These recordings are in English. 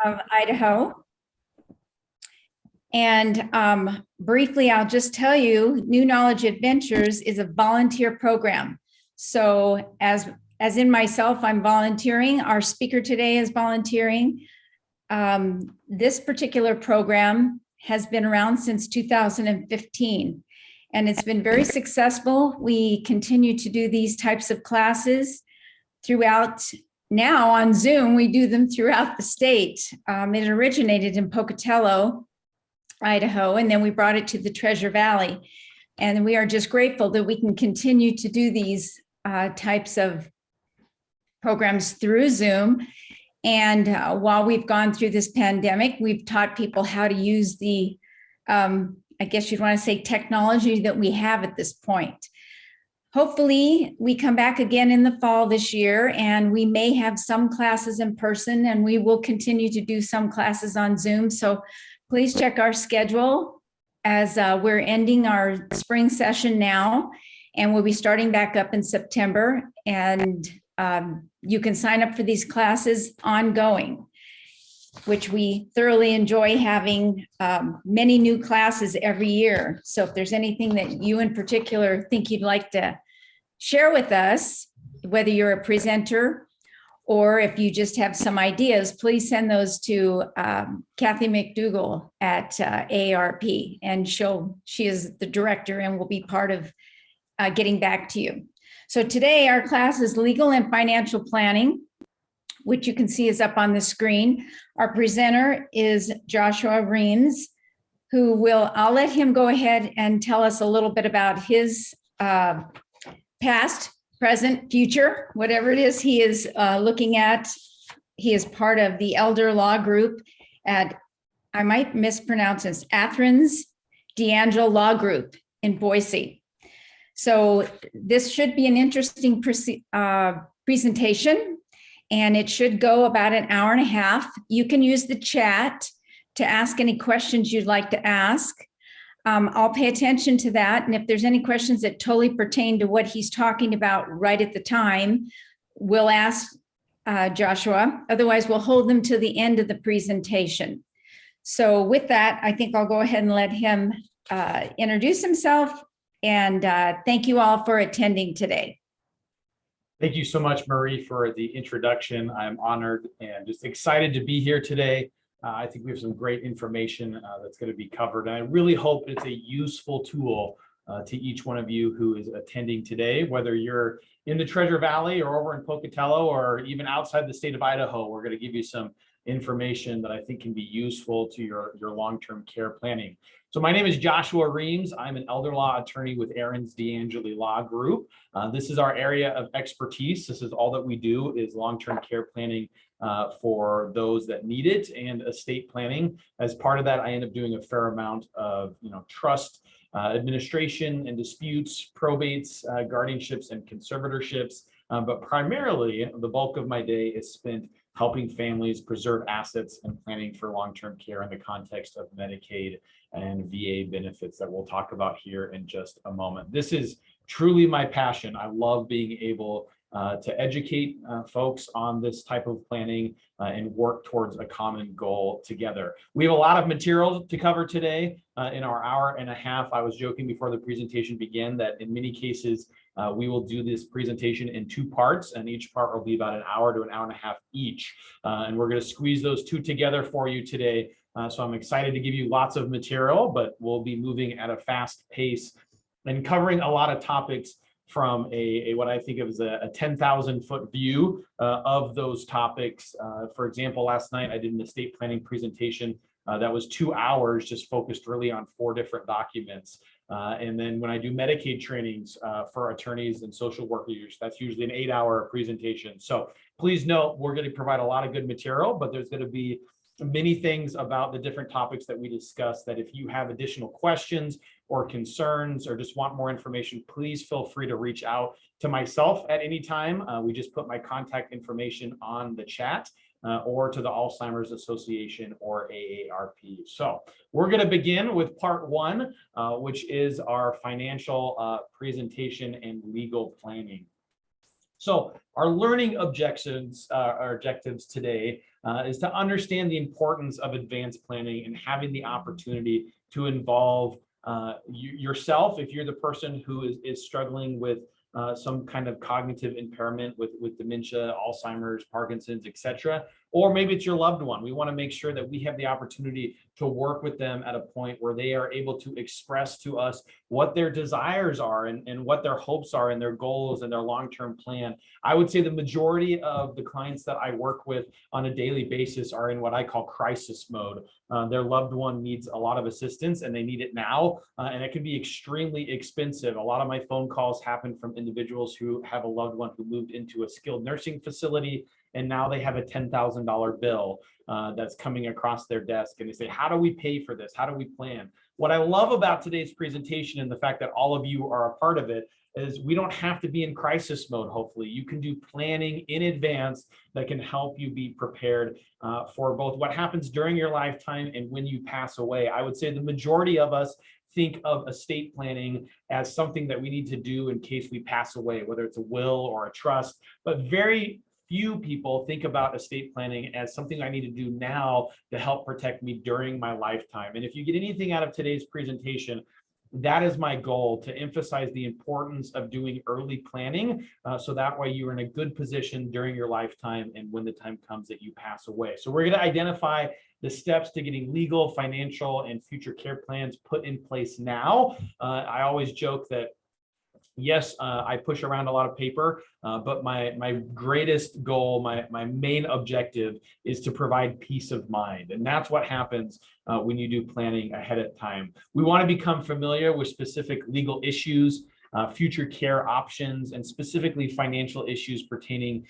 of Idaho. And briefly, I'll just tell you, New Knowledge Adventures is a volunteer program. So as in myself, I'm volunteering. Our speaker today is volunteering. This particular program has been around since 2015, and it's been very successful. We continue to do these types of classes throughout. Now on Zoom, we do them throughout the state. It originated in Pocatello, Idaho, and then we brought it to the Treasure Valley. And we are just grateful that we can continue to do these types of programs through Zoom. And while we've gone through this pandemic, we've taught people how to use the, I guess you'd want to say, technology that we have at this point. Hopefully, we come back again in the fall this year, and we may have some classes in person, and we will continue to do some classes on Zoom. So please check our schedule as we're ending our spring session now, and we'll be starting back up in September. And you can sign up for these classes ongoing, which we thoroughly enjoy having many new classes every year. So if there's anything that you in particular think you'd like to share with us, whether you're a presenter or if you just have some ideas, please send those to Kathy McDougall at AARP, and she is the director and will be part of getting back to you. So today our class is Legal and Financial Planning, which you can see is up on the screen. Our presenter is Joshua Reams, I'll let him go ahead and tell us a little bit about his past, present, future, whatever it is he is looking at. He is part of the elder law group at, I might mispronounce this, Athens D'Angelo Law Group in Boise. So this should be an interesting presentation, and it should go about an hour and a half. You can use the chat to ask any questions you'd like to ask. I'll pay attention to that. And if there's any questions that totally pertain to what he's talking about right at the time, we'll ask Joshua. Otherwise, we'll hold them to the end of the presentation. So with that, I think I'll go ahead and let him introduce himself. And thank you all for attending today. Thank you so much, Marie, for the introduction. I'm honored and just excited to be here today. I think we have some great information that's going to be covered. And I really hope it's a useful tool to each one of you who is attending today, whether you're in the Treasure Valley or over in Pocatello or even outside the state of Idaho. We're going to give you some information that I think can be useful to your long-term care planning. So my name is Joshua Reams. I'm an elder law attorney with Athens D'Angelo Law Group. This is our area of expertise. This is all that we do is long-term care planning for those that need it, and estate planning. As part of that, I end up doing a fair amount of trust administration and disputes, probates, guardianships, and conservatorships. But primarily, the bulk of my day is spent helping families preserve assets and planning for long-term care in the context of Medicaid and VA benefits that we'll talk about here in just a moment. This is truly my passion. I love being able to educate folks on this type of planning and work towards a common goal together. We have a lot of material to cover today in our hour and a half. I was joking before the presentation began that in many cases, we will do this presentation in two parts, and each part will be about an hour to an hour and a half each. And we're going to squeeze those two together for you today. So I'm excited to give you lots of material, but we'll be moving at a fast pace and covering a lot of topics from a what I think of as a 10,000 foot view of those topics. For example, last night I did an estate planning presentation that was 2 hours, just focused really on 4 different documents. And then when I do Medicaid trainings for attorneys and social workers, that's usually an 8-hour presentation. So please note, we're going to provide a lot of good material, but there's going to be many things about the different topics that we discussed that if you have additional questions or concerns or just want more information, please feel free to reach out to myself at any time. We just put my contact information on the chat or to the Alzheimer's Association or AARP. So we're going to begin with part 1, which is our financial presentation and legal planning. So our learning objectives today is to understand the importance of advanced planning and having the opportunity to involve yourself if you're the person who is struggling with some kind of cognitive impairment with dementia, Alzheimer's, Parkinson's, etc. Or maybe it's your loved one. We want to make sure that we have the opportunity to work with them at a point where they are able to express to us what their desires are and what their hopes are and their goals and their long-term plan. I would say the majority of the clients that I work with on a daily basis are in what I call crisis mode. Their loved one needs a lot of assistance and they need it now, and it can be extremely expensive. A lot of my phone calls happen from individuals who have a loved one who moved into a skilled nursing facility and now they have a $10,000 bill that's coming across their desk and they say, how do we pay for this? How do we plan? What I love about today's presentation and the fact that all of you are a part of it is we don't have to be in crisis mode. Hopefully you can do planning in advance that can help you be prepared for both what happens during your lifetime and when you pass away. I would say the majority of us think of estate planning as something that we need to do in case we pass away, whether it's a will or a trust, but very few people think about estate planning as something I need to do now to help protect me during my lifetime. And if you get anything out of today's presentation, that is my goal, to emphasize the importance of doing early planning so that way you're in a good position during your lifetime and when the time comes that you pass away. So we're going to identify the steps to getting legal, financial, and future care plans put in place now. I always joke that yes, I push around a lot of paper, but my greatest goal, my main objective is to provide peace of mind. And that's what happens when you do planning ahead of time. We want to become familiar with specific legal issues, future care options, and specifically financial issues pertaining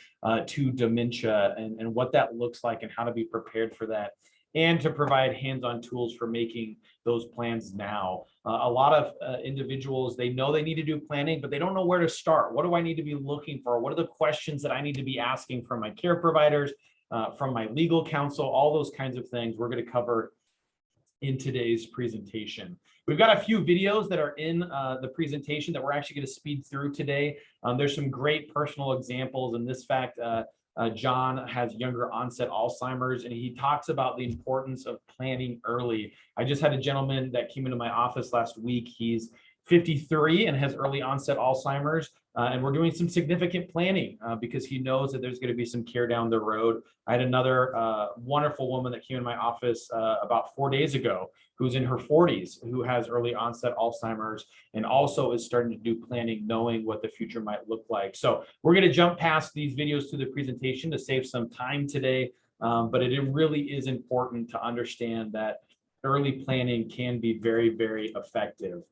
to dementia and what that looks like and how to be prepared for that, and to provide hands-on tools for making those plans now. A lot of individuals, they know they need to do planning, but they don't know where to start. What do I need to be looking for? What are the questions that I need to be asking from my care providers, from my legal counsel, all those kinds of things we're going to cover in today's presentation. We've got a few videos that are in the presentation that we're actually going to speed through today. There's some great personal examples. In this fact, John has younger onset Alzheimer's, and he talks about the importance of planning early. I just had a gentleman that came into my office last week. He's 53 and has early onset Alzheimer's. And we're doing some significant planning because he knows that there's going to be some care down the road. I had another wonderful woman that came in my office about 4 days ago who's in her 40s, who has early onset Alzheimer's and also is starting to do planning, knowing what the future might look like. So we're going to jump past these videos to the presentation to save some time today. But it really is important to understand that early planning can be very, very effective.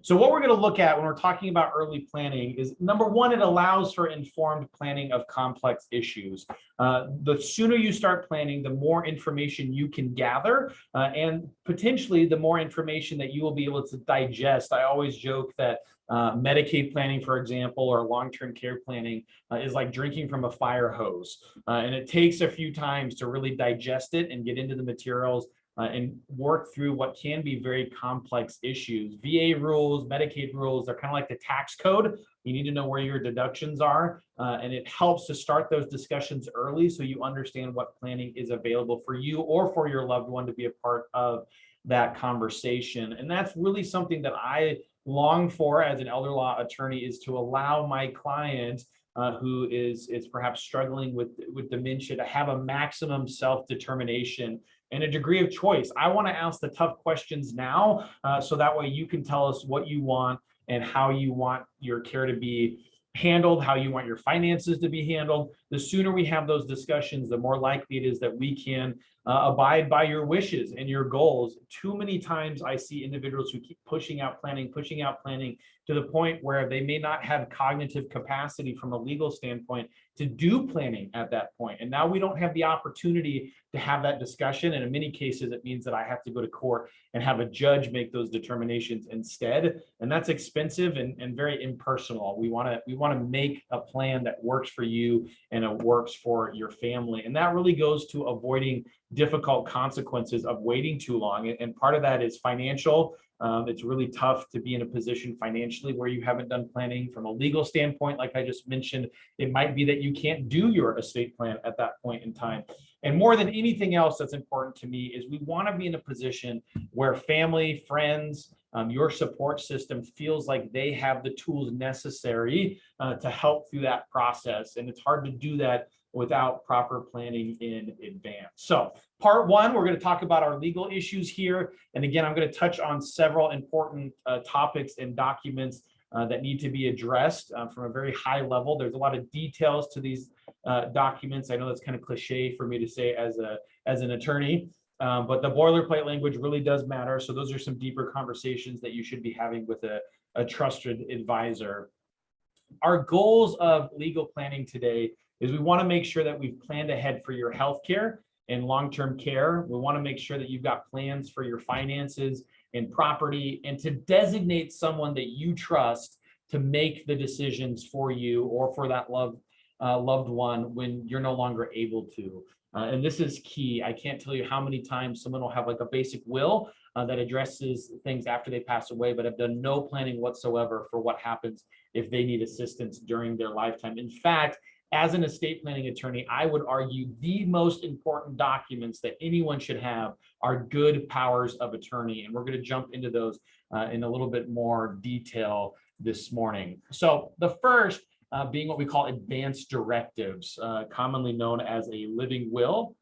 So what we're going to look at when we're talking about early planning is, number one, it allows for informed planning of complex issues. The sooner you start planning, the more information you can gather, and potentially the more information that you will be able to digest. I always joke that Medicaid planning, for example, or long-term care planning is like drinking from a fire hose. And it takes a few times to really digest it and get into the materials and work through what can be very complex issues. VA rules, Medicaid rules, they're kind of like the tax code. You need to know where your deductions are, and it helps to start those discussions early so you understand what planning is available for you or for your loved one to be a part of that conversation. And that's really something that I long for as an elder law attorney, is to allow my client who is perhaps struggling with dementia to have a maximum self-determination and a degree of choice. I want to ask the tough questions now, so that way you can tell us what you want and how you want your care to be handled, how you want your finances to be handled. The sooner we have those discussions, the more likely it is that we can abide by your wishes and your goals. Too many times I see individuals who keep pushing out planning to the point where they may not have cognitive capacity from a legal standpoint to do planning at that point. And now we don't have the opportunity to have that discussion. And in many cases, it means that I have to go to court and have a judge make those determinations instead. And that's expensive and very impersonal. We want to make a plan that works for you and it works for your family. And that really goes to avoiding difficult consequences of waiting too long. And part of that is financial. It's really tough to be in a position financially where you haven't done planning. From a legal standpoint, like I just mentioned, it might be that you can't do your estate plan at that point in time. And more than anything else that's important to me is we want to be in a position where family, friends, your support system feels like they have the tools necessary to help through that process. And it's hard to do that without proper planning in advance. So part one, we're going to talk about our legal issues here. And again, I'm going to touch on several important topics and documents that need to be addressed from a very high level. There's a lot of details to these documents. I know that's kind of cliche for me to say as an attorney, but the boilerplate language really does matter. So those are some deeper conversations that you should be having with a trusted advisor. Our goals of legal planning today is we want to make sure that we've planned ahead for your healthcare and long-term care. We want to make sure that you've got plans for your finances and property, and to designate someone that you trust to make the decisions for you or for that loved one when you're no longer able to. And this is key. I can't tell you how many times someone will have like a basic will that addresses things after they pass away, but have done no planning whatsoever for what happens if they need assistance during their lifetime. In fact, as an estate planning attorney, I would argue the most important documents that anyone should have are good powers of attorney. And we're going to jump into those in a little bit more detail this morning. So the first being what we call advance directives, commonly known as a living will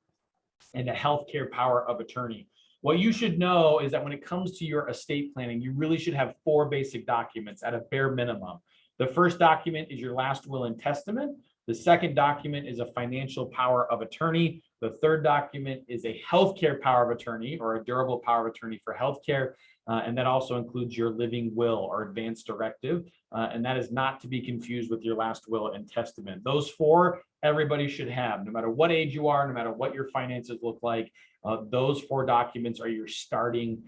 and a healthcare power of attorney. What you should know is that when it comes to your estate planning, you really should have 4 basic documents at a bare minimum. The first document is your last will and testament. The second document is a financial power of attorney. The third document is a healthcare power of attorney or a durable power of attorney for healthcare. And that also includes your living will or advance directive. And that is not to be confused with your last will and testament. Those 4, everybody should have, no matter what age you are, no matter what your finances look like. Those 4 documents are your starting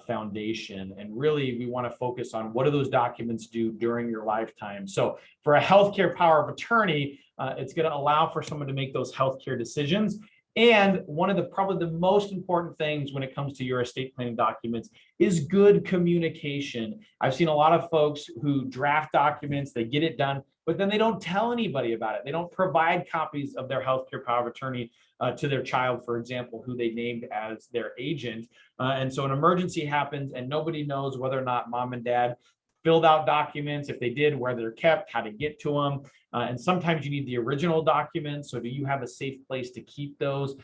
foundation. And really, we want to focus on what do those documents do during your lifetime. So for a healthcare power of attorney, it's going to allow for someone to make those healthcare decisions. And one of the probably the most important things when it comes to your estate planning documents is good communication. I've seen a lot of folks who draft documents, they get it done, but then they don't tell anybody about it. They don't provide copies of their healthcare power of attorney to their child, for example, who they named as their agent. And so an emergency happens and nobody knows whether or not mom and dad filled out documents, if they did, where they're kept, how to get to them. And sometimes you need the original documents. So do you have a safe place to keep those,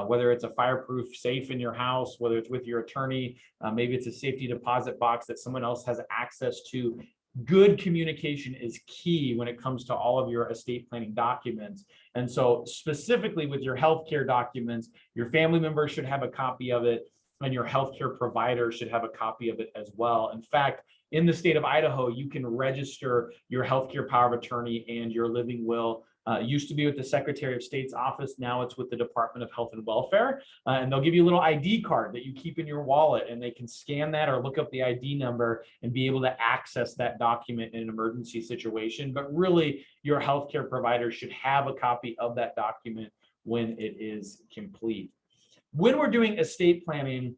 whether it's a fireproof safe in your house, whether it's with your attorney, maybe it's a safety deposit box that someone else has access to. Good communication is key when it comes to all of your estate planning documents. And so specifically with your healthcare documents, your family members should have a copy of it and your healthcare provider should have a copy of it as well. In fact, in the state of Idaho, you can register your healthcare power of attorney and your living will. It used to be with the Secretary of State's office. Now it's with the Department of Health and Welfare. And they'll give you a little ID card that you keep in your wallet, and they can scan that or look up the ID number and be able to access that document in an emergency situation. But really, your healthcare provider should have a copy of that document when it is complete. When we're doing estate planning,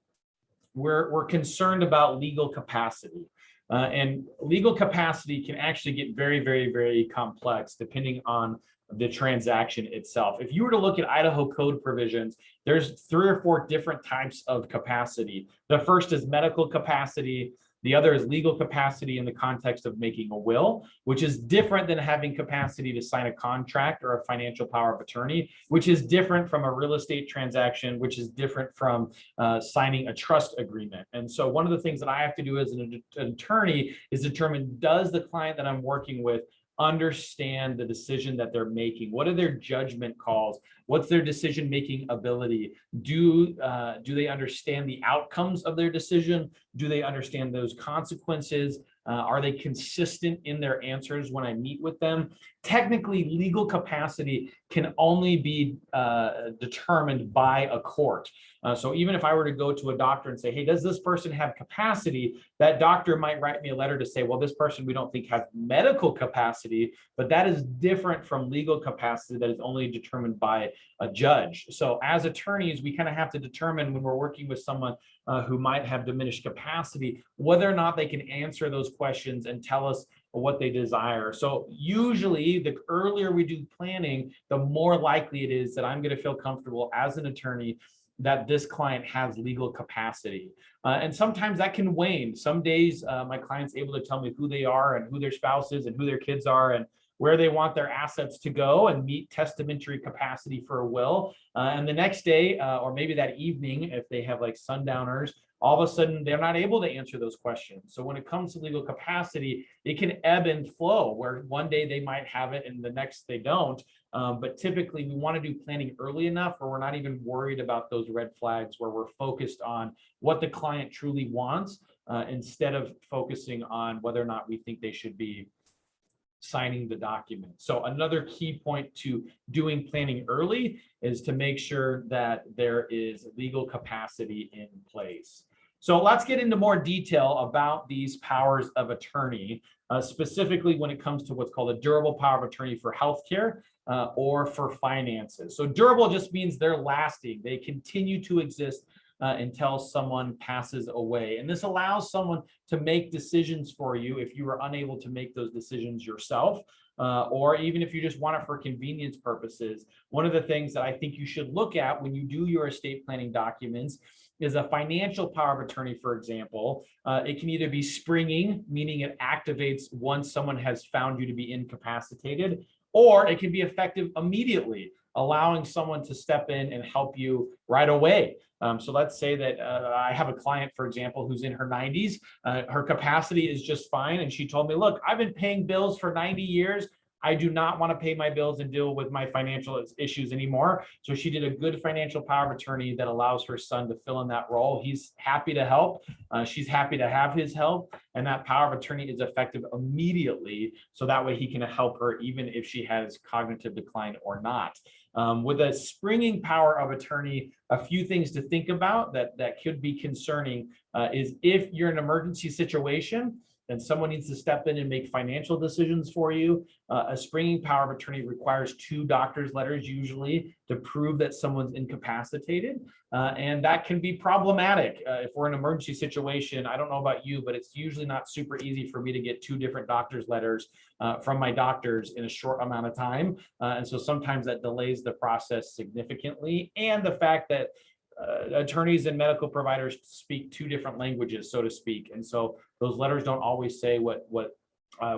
we're concerned about legal capacity. And legal capacity can actually get very, very, very complex depending on the transaction itself. If you were to look at Idaho code provisions, there's 3 or 4 different types of capacity. The first is medical capacity. The other is legal capacity in the context of making a will, which is different than having capacity to sign a contract or a financial power of attorney, which is different from a real estate transaction, which is different from signing a trust agreement. And so one of the things that I have to do as an attorney is determine, does the client that I'm working with understand the decision that they're making? What are their judgment calls? What's their decision-making ability? Do they understand the outcomes of their decision? Do they understand those consequences? Are they consistent in their answers when I meet with them? Technically, legal capacity can only be determined by a court. So even if I were to go to a doctor and say, hey, does this person have capacity? That doctor might write me a letter to say, well, this person we don't think has medical capacity, but that is different from legal capacity that is only determined by a judge. So as attorneys, we kind of have to determine when we're working with someone who might have diminished capacity, whether or not they can answer those questions and tell us what they desire. So usually the earlier we do planning, the more likely it is that I'm going to feel comfortable as an attorney that this client has legal capacity. And sometimes that can wane. Some days my client's able to tell me who they are and who their spouse is and who their kids are and where they want their assets to go and meet testamentary capacity for a will. And the next day, or maybe that evening, if they have like sundowners, all of a sudden they're not able to answer those questions. So when it comes to legal capacity, it can ebb and flow where one day they might have it and the next they don't. But typically we want to do planning early enough where we're not even worried about those red flags, where we're focused on what the client truly wants instead of focusing on whether or not we think they should be signing the document. So another key point to doing planning early is to make sure that there is legal capacity in place. So let's get into more detail about these powers of attorney, specifically when it comes to what's called a durable power of attorney for healthcare or for finances. So durable just means they're lasting. They continue to exist until someone passes away. And this allows someone to make decisions for you if you are unable to make those decisions yourself, or even if you just want it for convenience purposes. One of the things that I think you should look at when you do your estate planning documents is a financial power of attorney, for example. It can either be springing, meaning it activates once someone has found you to be incapacitated, or it can be effective immediately, allowing someone to step in and help you right away. So let's say that I have a client, for example, who's in her 90s. Her capacity is just fine. And she told me, look, I've been paying bills for 90 years. I do not want to pay my bills and deal with my financial issues anymore. So she did a good financial power of attorney that allows her son to fill in that role. He's happy to help. She's happy to have his help. And that power of attorney is effective immediately. So that way he can help her even if she has cognitive decline or not. With a springing power of attorney, a few things to think about that could be concerning is if you're in an emergency situation, then someone needs to step in and make financial decisions for you. A springing power of attorney requires 2 doctor's letters usually to prove that someone's incapacitated. And that can be problematic. If we're in an emergency situation, I don't know about you, but it's usually not super easy for me to get 2 different doctor's letters from my doctors in a short amount of time. And so sometimes that delays the process significantly. And the fact that attorneys and medical providers speak 2 different languages, so to speak. And so those letters don't always say what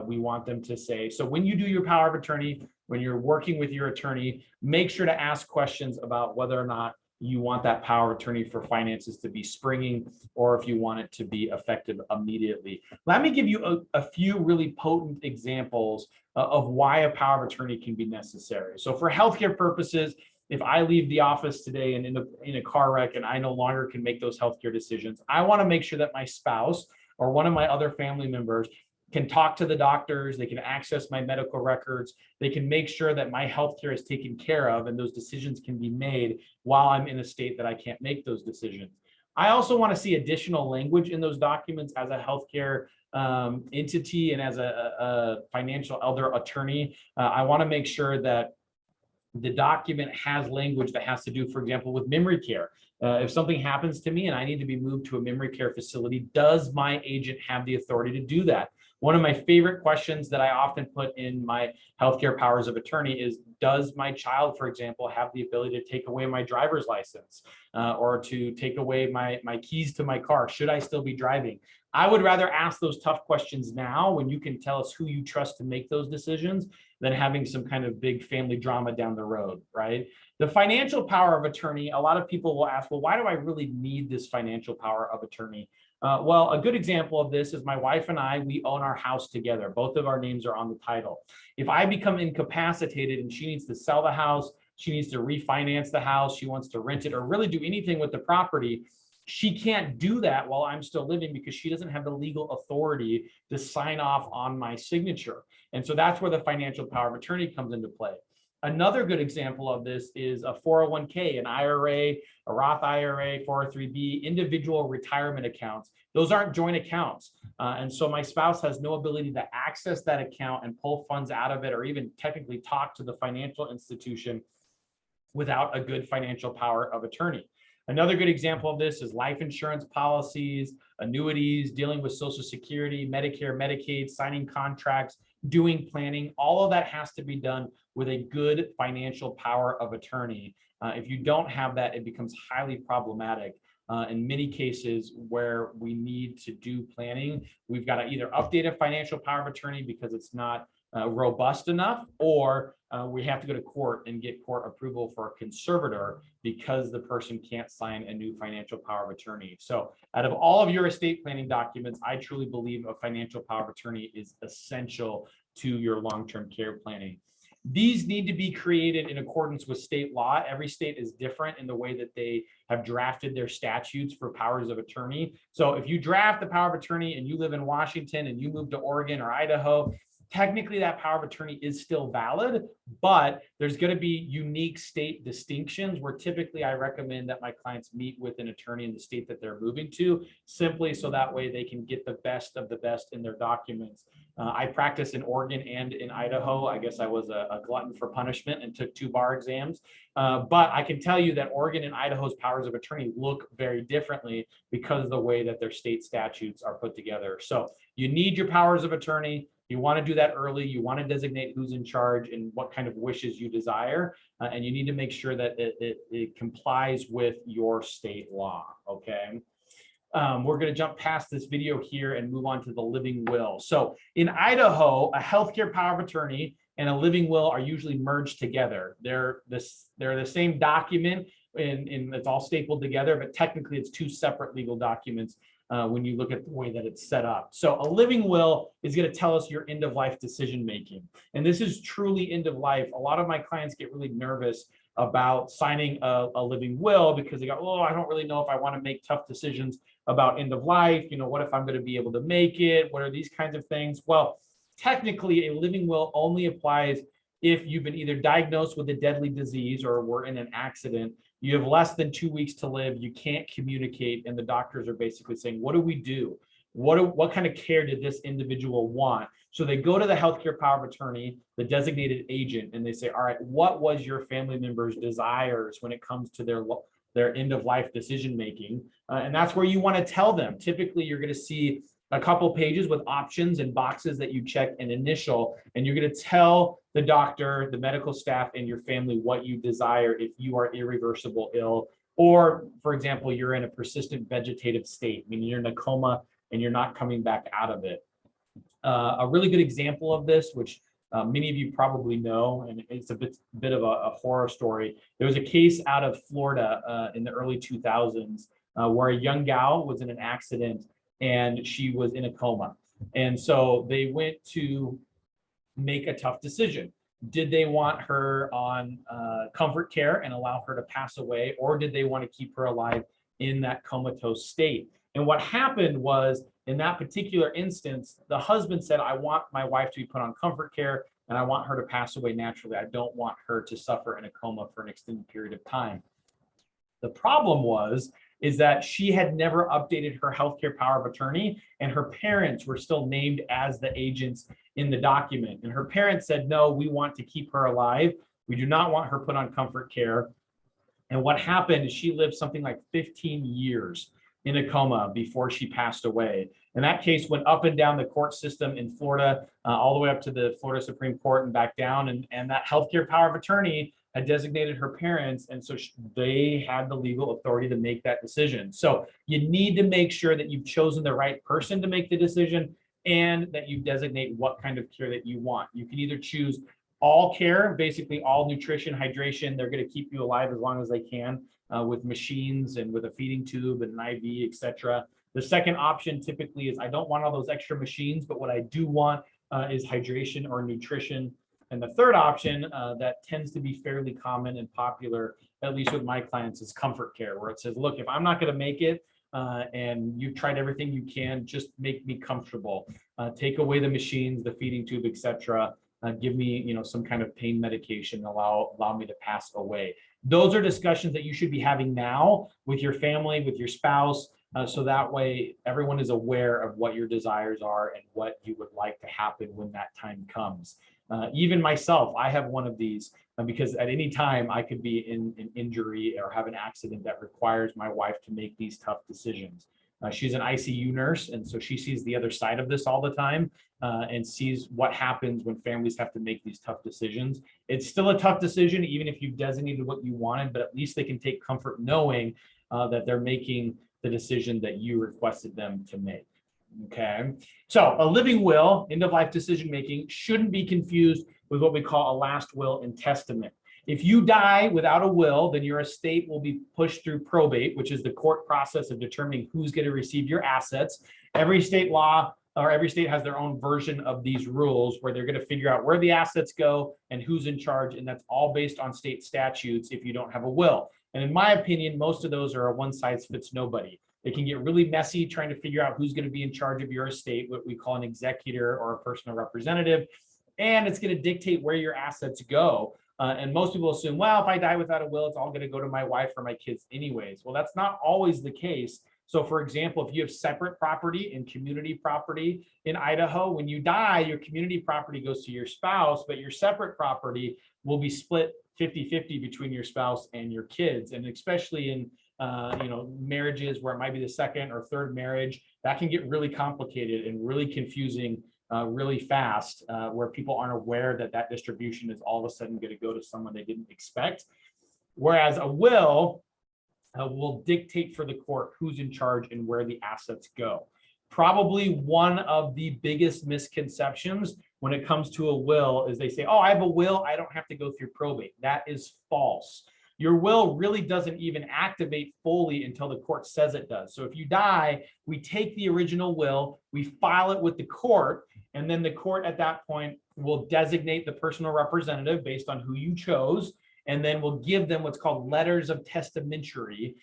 we want them to say. So when you do your power of attorney, when you're working with your attorney, make sure to ask questions about whether or not you want that power of attorney for finances to be springing, or if you want it to be effective immediately. Let me give you a few really potent examples of why a power of attorney can be necessary. So for healthcare purposes, if I leave the office today and in a car wreck and I no longer can make those healthcare decisions, I want to make sure that my spouse or one of my other family members can talk to the doctors, they can access my medical records, they can make sure that my healthcare is taken care of and those decisions can be made while I'm in a state that I can't make those decisions. I also want to see additional language in those documents as a healthcare entity and as a financial elder attorney. I want to make sure that the document has language that has to do, for example, with memory care. If something happens to me and I need to be moved to a memory care facility, does my agent have the authority to do that? One of my favorite questions that I often put in my healthcare powers of attorney is, does my child, for example, have the ability to take away my driver's license or to take away my keys to my car? Should I still be driving? I would rather ask those tough questions now when you can tell us who you trust to make those decisions than having some kind of big family drama down the road, right? The financial power of attorney, a lot of people will ask, well, why do I really need this financial power of attorney? Well, a good example of this is my wife and I, we own our house together. Both of our names are on the title. If I become incapacitated and she needs to sell the house, she needs to refinance the house, she wants to rent it or really do anything with the property, she can't do that while I'm still living because she doesn't have the legal authority to sign off on my signature. And so that's where the financial power of attorney comes into play. Another good example of this is a 401k, an IRA, a Roth IRA, 403b, individual retirement accounts. Those aren't joint accounts. And so my spouse has no ability to access that account and pull funds out of it or even technically talk to the financial institution without a good financial power of attorney. Another good example of this is life insurance policies, annuities, dealing with Social Security, Medicare, Medicaid, signing contracts, doing planning. All of that has to be done with a good financial power of attorney. If you don't have that, it becomes highly problematic. In many cases where we need to do planning, we've got to either update a financial power of attorney because it's not robust enough, or we have to go to court and get court approval for a conservator because the person can't sign a new financial power of attorney. So out of all of your estate planning documents, I truly believe a financial power of attorney is essential to your long-term care planning. These need to be created in accordance with state law. Every state is different in the way that they have drafted their statutes for powers of attorney. So if you draft the power of attorney and you live in Washington and you move to Oregon or Idaho, technically that power of attorney is still valid, but there's going to be unique state distinctions where typically I recommend that my clients meet with an attorney in the state that they're moving to, simply so that way they can get the best of the best in their documents. I practice in Oregon and in Idaho. I guess I was a glutton for punishment and took 2 bar exams. But I can tell you that Oregon and Idaho's powers of attorney look very differently because of the way that their state statutes are put together. So you need your powers of attorney. You want to do that early. You want to designate who's in charge and what kind of wishes you desire. And you need to make sure that it complies with your state law, okay? We're going to jump past this video here and move on to the living will. So in Idaho, a healthcare power of attorney and a living will are usually merged together. They're the same document, and it's all stapled together, but technically it's 2 separate legal documents when you look at the way that it's set up. So a living will is going to tell us your end of life decision making. And this is truly end of life. A lot of my clients get really nervous about signing a living will because they go, oh, I don't really know if I want to make tough decisions about end of life. You know, what if I'm going to be able to make it? What are these kinds of things? Well, technically a living will only applies if you've been either diagnosed with a deadly disease or were in an accident, you have less than 2 weeks to live, you can't communicate, and the doctors are basically saying, what do we do? What kind of care did this individual want? So they go to the healthcare power of attorney, the designated agent, and they say, all right, what was your family member's desires when it comes to their end of life decision making? And that's where you want to tell them. Typically, you're going to see a couple pages with options and boxes that you check and initial, and you're going to tell the doctor, the medical staff, and your family what you desire if you are irreversible ill, or, for example, you're in a persistent vegetative state, meaning you're in a coma and you're not coming back out of it. A really good example of this, which many of you probably know, and it's a bit of a horror story. There was a case out of Florida in the early 2000s where a young gal was in an accident and she was in a coma. And so they went to make a tough decision. Did they want her on comfort care and allow her to pass away, or did they want to keep her alive in that comatose state? And what happened was, in that particular instance, the husband said, I want my wife to be put on comfort care and I want her to pass away naturally. I don't want her to suffer in a coma for an extended period of time. The problem is that she had never updated her healthcare power of attorney, and her parents were still named as the agents in the document. And her parents said, no, we want to keep her alive. We do not want her put on comfort care. And what happened is she lived something like 15 years in a coma before she passed away. And that case went up and down the court system in Florida, all the way up to the Florida Supreme Court and back down. And that healthcare power of attorney had designated her parents, and so they had the legal authority to make that decision. So you need to make sure that you've chosen the right person to make the decision and that you designate what kind of care that you want. You can either choose all care, basically all nutrition, hydration. They're going to keep you alive as long as they can with machines and with a feeding tube and an IV, etc. The second option typically is I don't want all those extra machines, but what I do want is hydration or nutrition. And the third option that tends to be fairly common and popular, at least with my clients, is comfort care, where it says, look, if I'm not going to make it and you've tried everything you can, just make me comfortable. Take away the machines, the feeding tube, etc. Give me, some kind of pain medication, allow me to pass away. Those are discussions that you should be having now with your family, with your spouse, so that way everyone is aware of what your desires are and what you would like to happen when that time comes. Even myself, I have one of these because at any time I could be in an injury or have an accident that requires my wife to make these tough decisions. She's an ICU nurse, and so she sees the other side of this all the time and sees what happens when families have to make these tough decisions. It's still a tough decision, even if you've designated what you wanted, but at least they can take comfort knowing that they're making the decision that you requested them to make. Okay, so a living will, end of life decision making, shouldn't be confused with what we call a last will and testament. If you die without a will, then your estate will be pushed through probate, which is the court process of determining who's going to receive your assets. Every state law or every state has their own version of these rules where they're going to figure out where the assets go and who's in charge. And that's all based on state statutes if you don't have a will. And in my opinion, most of those are a one size fits nobody. It can get really messy trying to figure out who's going to be in charge of your estate, what we call an executor or a personal representative. And it's going to dictate where your assets go. And most people assume, well, if I die without a will, it's all going to go to my wife or my kids anyways. Well, that's not always the case. So for example, if you have separate property and community property in Idaho, when you die, your community property goes to your spouse, but your separate property will be split 50-50 between your spouse and your kids. And especially in marriages where it might be the second or third marriage, that can get really complicated and really confusing really fast, where people aren't aware that that distribution is all of a sudden going to go to someone they didn't expect. Whereas a will dictate for the court who's in charge and where the assets go. Probably one of the biggest misconceptions when it comes to a will is they say, oh, I have a will, I don't have to go through probate. That is false. Your will really doesn't even activate fully until the court says it does. So if you die, we take the original will, we file it with the court, and then the court at that point will designate the personal representative based on who you chose, and then we'll give them what's called letters of testamentary,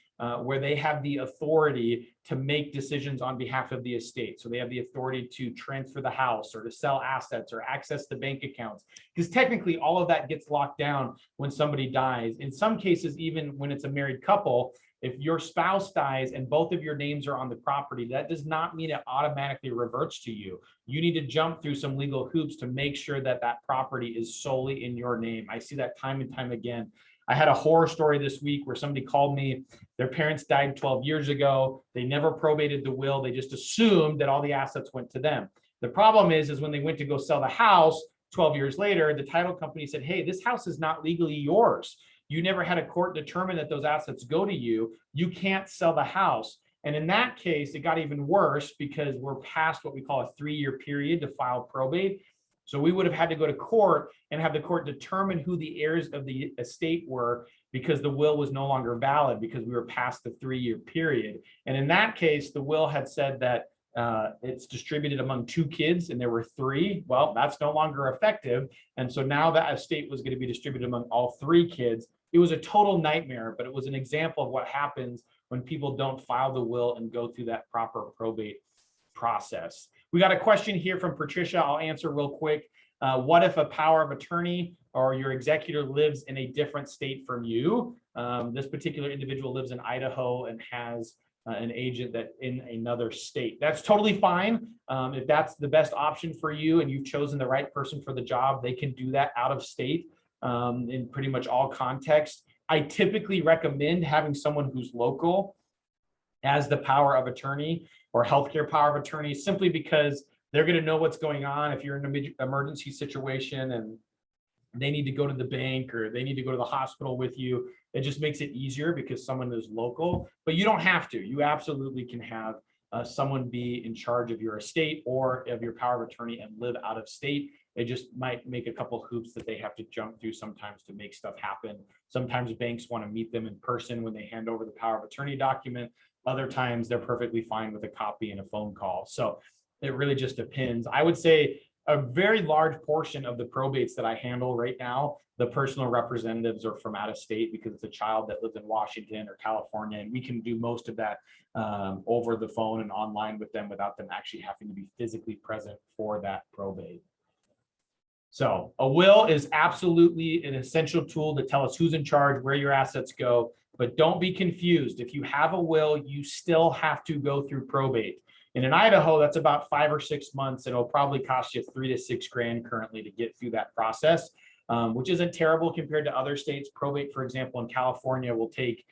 where they have the authority to make decisions on behalf of the estate. So they have the authority to transfer the house or to sell assets or access the bank accounts, because technically all of that gets locked down when somebody dies. In some cases, even when it's a married couple, if your spouse dies and both of your names are on the property, that does not mean it automatically reverts to you. You need to jump through some legal hoops to make sure that that property is solely in your name. I see that time and time again. I had a horror story this week where somebody called me. Their parents died 12 years ago. They never probated the will. They just assumed that all the assets went to them. The problem is when they went to go sell the house 12 years later, the title company said, hey, this house is not legally yours. You never had a court determine that those assets go to you. You can't sell the house. And in that case, it got even worse because we're past what we call a 3-year period to file probate. So we would have had to go to court and have the court determine who the heirs of the estate were, because the will was no longer valid because we were past the 3-year period. And in that case, the will had said that it's distributed among 2 kids and there were 3. Well, that's no longer effective. And so now that estate was going to be distributed among all 3 kids. It was a total nightmare, but it was an example of what happens when people don't file the will and go through that proper probate process. We got a question here from Patricia. I'll answer real quick. What if a power of attorney or your executor lives in a different state from you? This particular individual lives in Idaho and has an agent that in another state. That's totally fine. If that's the best option for you and you've chosen the right person for the job, they can do that out of state in pretty much all contexts. I typically recommend having someone who's local as the power of attorney or healthcare power of attorney, simply because they're going to know what's going on. If you're in an emergency situation and they need to go to the bank or they need to go to the hospital with you, it just makes it easier because someone is local. But you don't have to. You absolutely can have someone be in charge of your estate or of your power of attorney and live out of state. It just might make a couple hoops that they have to jump through sometimes to make stuff happen. Sometimes banks want to meet them in person when they hand over the power of attorney document. Other times they're perfectly fine with a copy and a phone call. So it really just depends. I would say a very large portion of the probates that I handle right now, the personal representatives are from out of state because it's a child that lives in Washington or California, and we can do most of that over the phone and online with them without them actually having to be physically present for that probate. So a will is absolutely an essential tool to tell us who's in charge, where your assets go, but don't be confused. If you have a will, you still have to go through probate. And in Idaho, that's about 5 or 6 months. And it'll probably cost you $3 to $6 grand currently to get through that process, which isn't terrible compared to other states. Probate, for example, in California will take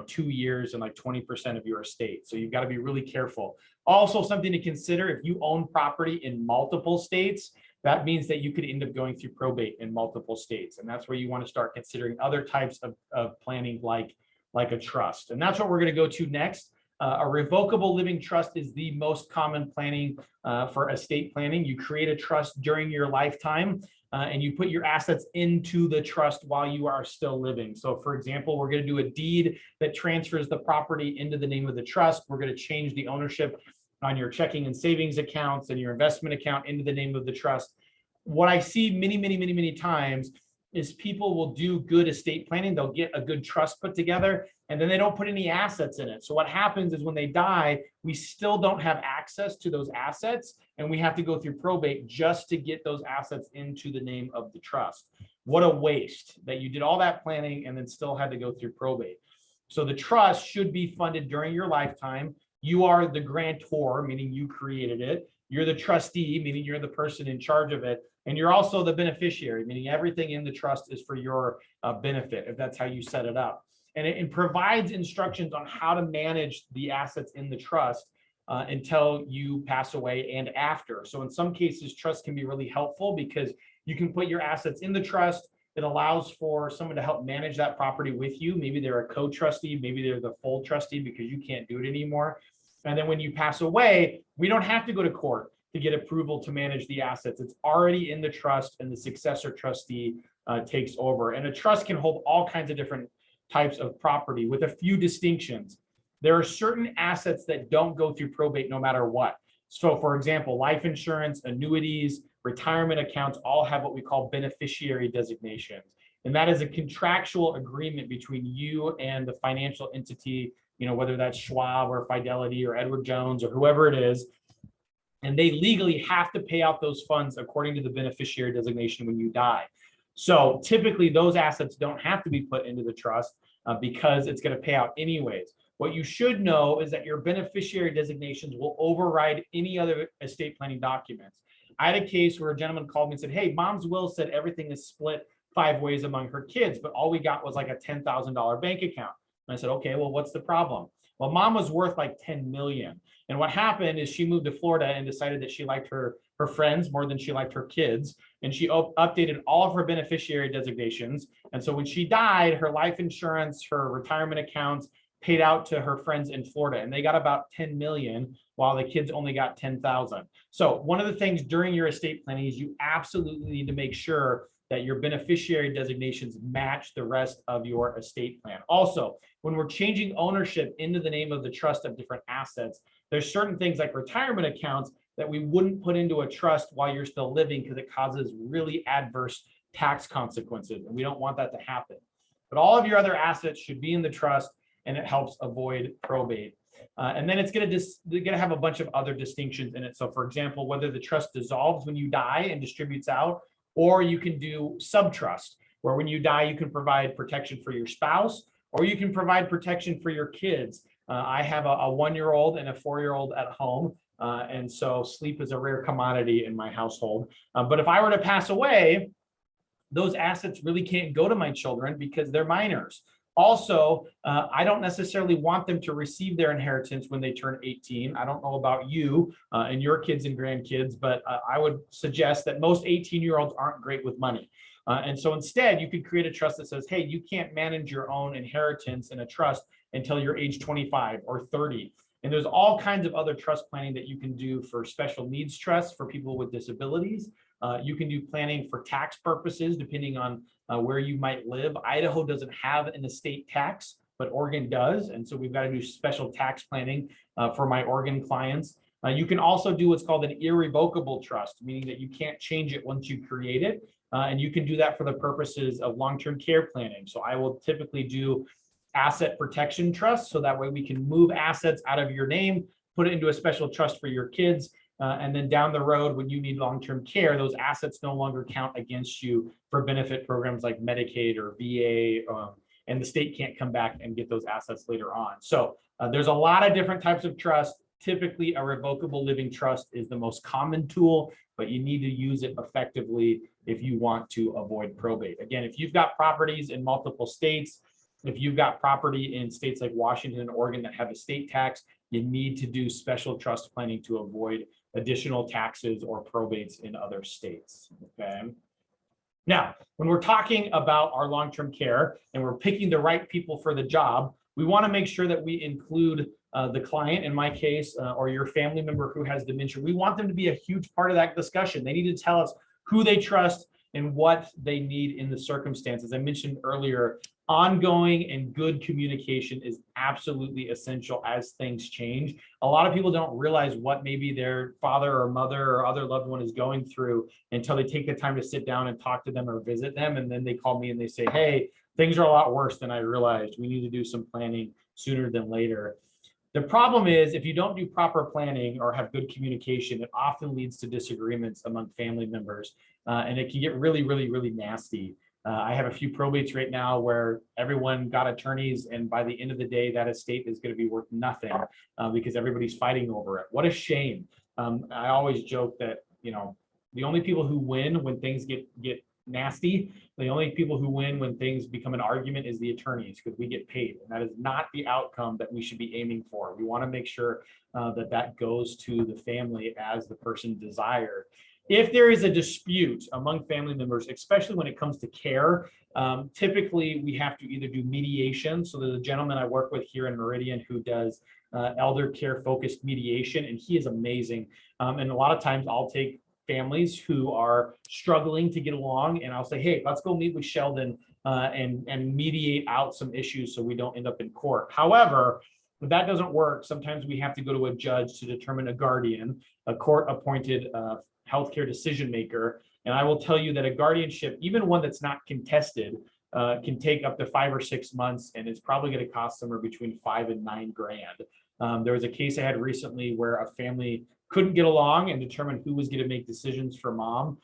2 years and like 20% of your estate. So you've got to be really careful. Also, something to consider, if you own property in multiple states, that means that you could end up going through probate in multiple states. And that's where you want to start considering other types of planning like a trust. And that's what we're going to go to next. A revocable living trust is the most common planning for estate planning. You create a trust during your lifetime and you put your assets into the trust while you are still living. So for example, we're going to do a deed that transfers the property into the name of the trust. We're going to change the ownership on your checking and savings accounts and your investment account into the name of the trust. What I see many times is people will do good estate planning. They'll get a good trust put together and then they don't put any assets in it. So what happens is when they die, we still don't have access to those assets and we have to go through probate just to get those assets into the name of the trust. What a waste that you did all that planning and then still had to go through probate. So the trust should be funded during your lifetime. You are the grantor, meaning you created it. You're the trustee, meaning you're the person in charge of it. And you're also the beneficiary, meaning everything in the trust is for your benefit, if that's how you set it up. And it provides instructions on how to manage the assets in the trust until you pass away and after. So in some cases, trust can be really helpful because you can put your assets in the trust. It allows for someone to help manage that property with you. Maybe they're a co-trustee, maybe they're the full trustee because you can't do it anymore. And then when you pass away, we don't have to go to court to get approval to manage the assets. It's already in the trust and the successor trustee takes over. And a trust can hold all kinds of different types of property with a few distinctions. There are certain assets that don't go through probate no matter what. So for example, life insurance, annuities, retirement accounts all have what we call beneficiary designations. And that is a contractual agreement between you and the financial entity, whether that's Schwab or Fidelity or Edward Jones or whoever it is. And they legally have to pay out those funds according to the beneficiary designation when you die. So typically those assets don't have to be put into the trust because it's going to pay out anyways. What you should know is that your beneficiary designations will override any other estate planning documents. I had a case where a gentleman called me and said, hey, mom's will said everything is split 5 ways among her kids, but all we got was like a $10,000 bank account. And I said, okay, well, what's the problem? Well, mom was worth like 10 million. And what happened is she moved to Florida and decided that she liked her friends more than she liked her kids. And she updated all of her beneficiary designations. And so when she died, her life insurance, her retirement accounts paid out to her friends in Florida. And they got about 10 million while the kids only got 10,000. So one of the things during your estate planning is you absolutely need to make sure that your beneficiary designations match the rest of your estate plan. Also, when we're changing ownership into the name of the trust of different assets, there's certain things like retirement accounts that we wouldn't put into a trust while you're still living because it causes really adverse tax consequences, and we don't want that to happen. But all of your other assets should be in the trust, and it helps avoid probate. And then it's going to have a bunch of other distinctions in it. So for example, whether the trust dissolves when you die and distributes out, or you can do subtrust, where when you die, you can provide protection for your spouse, or you can provide protection for your kids. I have a 1-year-old and a 4-year-old at home. And so sleep is a rare commodity in my household. But if I were to pass away, those assets really can't go to my children because they're minors. Also, I don't necessarily want them to receive their inheritance when they turn 18. I don't know about you and your kids and grandkids, but I would suggest that most 18-year-olds aren't great with money. And so instead, you could create a trust that says, hey, you can't manage your own inheritance in a trust until you're age 25 or 30. And there's all kinds of other trust planning that you can do for special needs trusts for people with disabilities. You can do planning for tax purposes, depending on where you might live. Idaho doesn't have an estate tax, but Oregon does. And so we've got to do special tax planning for my Oregon clients. You can also do what's called an irrevocable trust, meaning that you can't change it once you create it. And you can do that for the purposes of long-term care planning. So I will typically do asset protection trust. So that way we can move assets out of your name, put it into a special trust for your kids. And then down the road, when you need long-term care, those assets no longer count against you for benefit programs like Medicaid or VA, and the state can't come back and get those assets later on. So there's a lot of different types of trust. Typically, a revocable living trust is the most common tool, but you need to use it effectively if you want to avoid probate. Again, if you've got properties in multiple states, if you've got property in states like Washington and Oregon that have estate tax, you need to do special trust planning to avoid additional taxes or probates in other states. Okay. Now, when we're talking about our long-term care and we're picking the right people for the job, we want to make sure that we include the client, in my case, or your family member who has dementia. We want them to be a huge part of that discussion. They need to tell us who they trust and what they need in the circumstances. I mentioned earlier, ongoing and good communication is absolutely essential as things change. A lot of people don't realize what maybe their father or mother or other loved one is going through until they take the time to sit down and talk to them or visit them. And then they call me and they say, hey, things are a lot worse than I realized. We need to do some planning sooner than later. The problem is if you don't do proper planning or have good communication, it often leads to disagreements among family members, and it can get really, really, really nasty. I have a few probates right now where everyone got attorneys, and by the end of the day, that estate is going to be worth nothing because everybody's fighting over it. What a shame. I always joke that, the only people who win when things get nasty, the only people who win when things become an argument is the attorneys, because we get paid, and that is not the outcome that we should be aiming for. We want to make sure that goes to the family as the person desired. If there is a dispute among family members, especially when it comes to care, typically we have to either do mediation. So there's a gentleman I work with here in Meridian who does elder care focused mediation, and he is amazing. And a lot of times I'll take families who are struggling to get along, and I'll say, hey, let's go meet with Sheldon and mediate out some issues so we don't end up in court. However, if that doesn't work, sometimes we have to go to a judge to determine a guardian, a court-appointed healthcare decision maker. And I will tell you that a guardianship, even one that's not contested, can take up to 5 or 6 months, and it's probably going to cost somewhere between $5,000 and $9,000. There was a case I had recently where a family couldn't get along and determine who was going to make decisions for mom,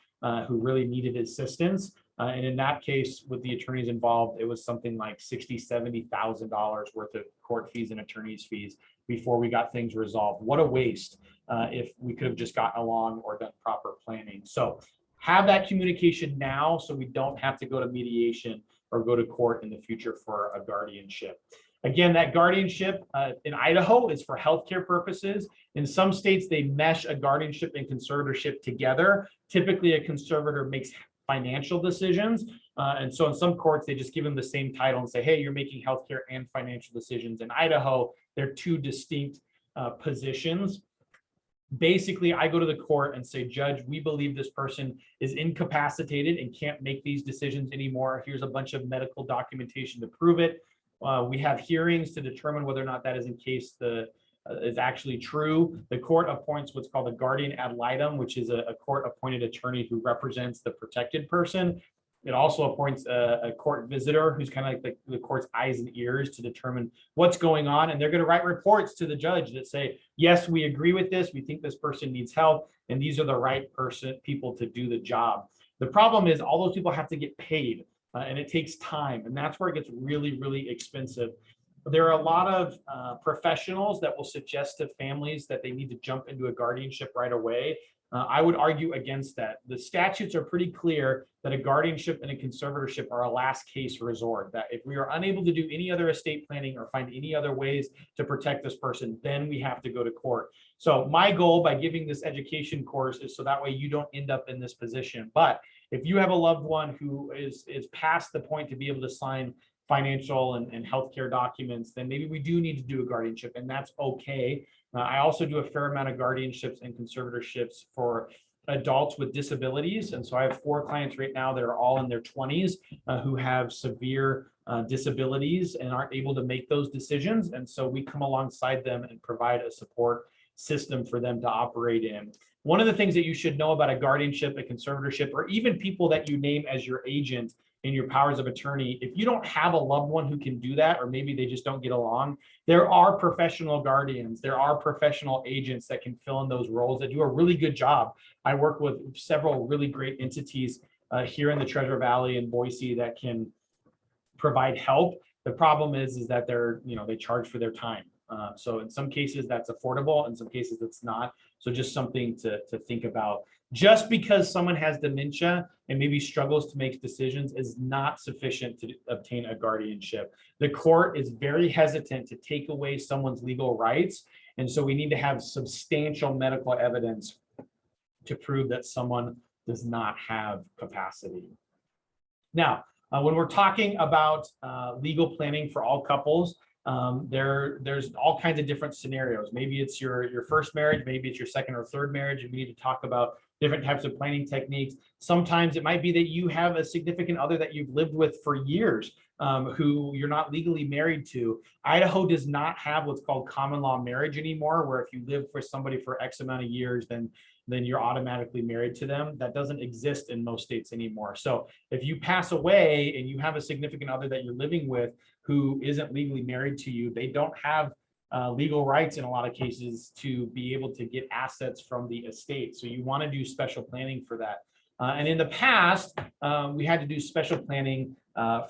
who really needed assistance. And in that case, with the attorneys involved, it was something like $60,000, $70,000 worth of court fees and attorneys fees before we got things resolved. What a waste if we could have just gotten along or done proper planning. So have that communication now so we don't have to go to mediation or go to court in the future for a guardianship. Again, that guardianship in Idaho is for healthcare purposes. In some states, they mesh a guardianship and conservatorship together. Typically, a conservator makes financial decisions. And so in some courts, they just give them the same title and say, hey, you're making healthcare and financial decisions. In Idaho, they're two distinct positions. Basically, I go to the court and say, Judge, we believe this person is incapacitated and can't make these decisions anymore. Here's a bunch of medical documentation to prove it. We have hearings to determine whether or not that is in case is actually true. The court appoints what's called a guardian ad litem, which is a court-appointed attorney who represents the protected person. It also appoints a court visitor who's kind of like the court's eyes and ears to determine what's going on. And they're going to write reports to the judge that say, yes, we agree with this. We think this person needs help. And these are the right people to do the job. The problem is all those people have to get paid. And it takes time, and that's where it gets really, really expensive. There are a lot of professionals that will suggest to families that they need to jump into a guardianship right away. I would argue against that. The statutes are pretty clear that a guardianship and a conservatorship are a last case resort, that if we are unable to do any other estate planning or find any other ways to protect this person, then we have to go to court. So my goal by giving this education course is so that way you don't end up in this position. But if you have a loved one who is past the point to be able to sign financial and healthcare documents, then maybe we do need to do a guardianship, and that's okay. I also do a fair amount of guardianships and conservatorships for adults with disabilities. And so I have 4 clients right now that are all in their 20s who have severe disabilities and aren't able to make those decisions. And so we come alongside them and provide a support system for them to operate in. One of the things that you should know about a guardianship, a conservatorship, or even people that you name as your agent in your powers of attorney, if you don't have a loved one who can do that, or maybe they just don't get along, there are professional guardians, there are professional agents that can fill in those roles that do a really good job. I work with several really great entities here in the Treasure Valley and Boise that can provide help. The problem is that they charge for their time. So in some cases that's affordable, in some cases it's not. So just something to think about. Just because someone has dementia and maybe struggles to make decisions is not sufficient to obtain a guardianship. The court is very hesitant to take away someone's legal rights. And so we need to have substantial medical evidence to prove that someone does not have capacity. Now, when we're talking about legal planning for all couples, there's all kinds of different scenarios. Maybe it's your first marriage, maybe it's your second or third marriage, and we need to talk about different types of planning techniques. Sometimes it might be that you have a significant other that you've lived with for years, who you're not legally married to. Idaho does not have what's called common law marriage anymore, where if you live for somebody for X amount of years, then you're automatically married to them. That doesn't exist in most states anymore. So if you pass away and you have a significant other that you're living with who isn't legally married to you, they don't have legal rights in a lot of cases to be able to get assets from the estate. So you want to do special planning for that. And in the past, we had to do special planning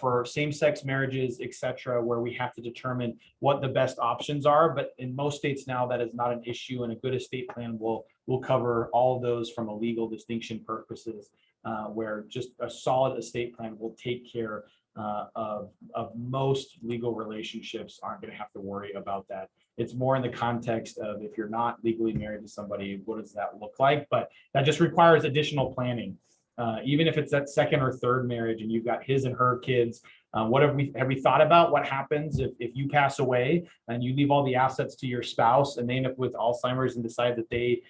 for same-sex marriages, et cetera, where we have to determine what the best options are. But in most states now, that is not an issue, and a good estate plan will cover all of those from a legal distinction purposes, where just a solid estate plan will take care of most legal relationships. Aren't going to have to worry about that. It's more in the context of if you're not legally married to somebody, what does that look like? But that just requires additional planning. Even if it's that second or third marriage and you've got his and her kids, what have we thought about what happens if you pass away and you leave all the assets to your spouse and they end up with Alzheimer's and decide that they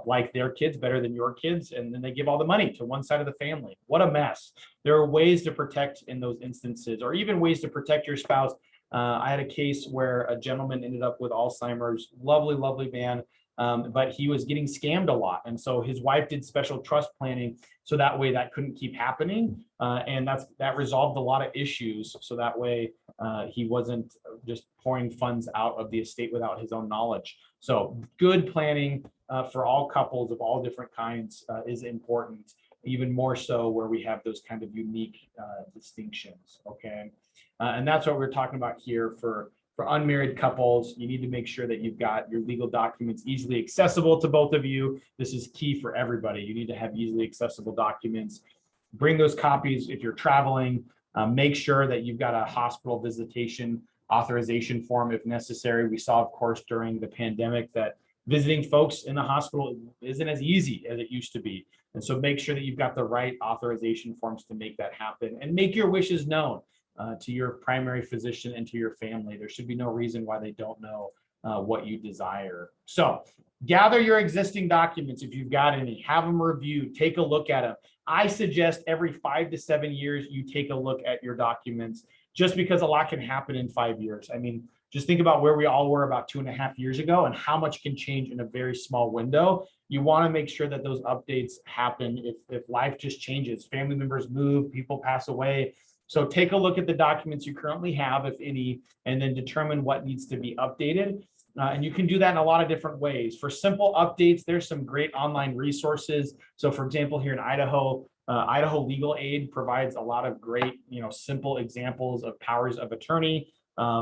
like their kids better than your kids, and then they give all the money to one side of the family? What a mess. There are ways to protect in those instances, or even ways to protect your spouse. I had a case where a gentleman ended up with Alzheimer's, lovely man, but he was getting scammed a lot. And so his wife did special trust planning so that way that couldn't keep happening. And that resolved a lot of issues. So that way he wasn't just pouring funds out of the estate without his own knowledge. So good planning for all couples of all different kinds is important, even more so where we have those kind of unique distinctions, okay? And that's what we're talking about here for unmarried couples. You need to make sure that you've got your legal documents easily accessible to both of you. This is key for everybody. You need to have easily accessible documents. Bring those copies if you're traveling. Make sure that you've got a hospital visitation authorization form if necessary. We saw, of course, during the pandemic that visiting folks in the hospital isn't as easy as it used to be. And so make sure that you've got the right authorization forms to make that happen, and make your wishes known to your primary physician and to your family. There should be no reason why they don't know what you desire. So gather your existing documents if you've got any, have them reviewed, take a look at them. I suggest every 5 to 7 years you take a look at your documents, just because a lot can happen in 5 years. I mean, just think about where we all were about 2.5 years ago and how much can change in a very small window. You want to make sure that those updates happen if life just changes, family members move, people pass away. So take a look at the documents you currently have, if any, and then determine what needs to be updated. And you can do that in a lot of different ways. For simple updates, there's some great online resources. So for example, here in Idaho, Idaho Legal Aid provides a lot of great, simple examples of powers of attorney.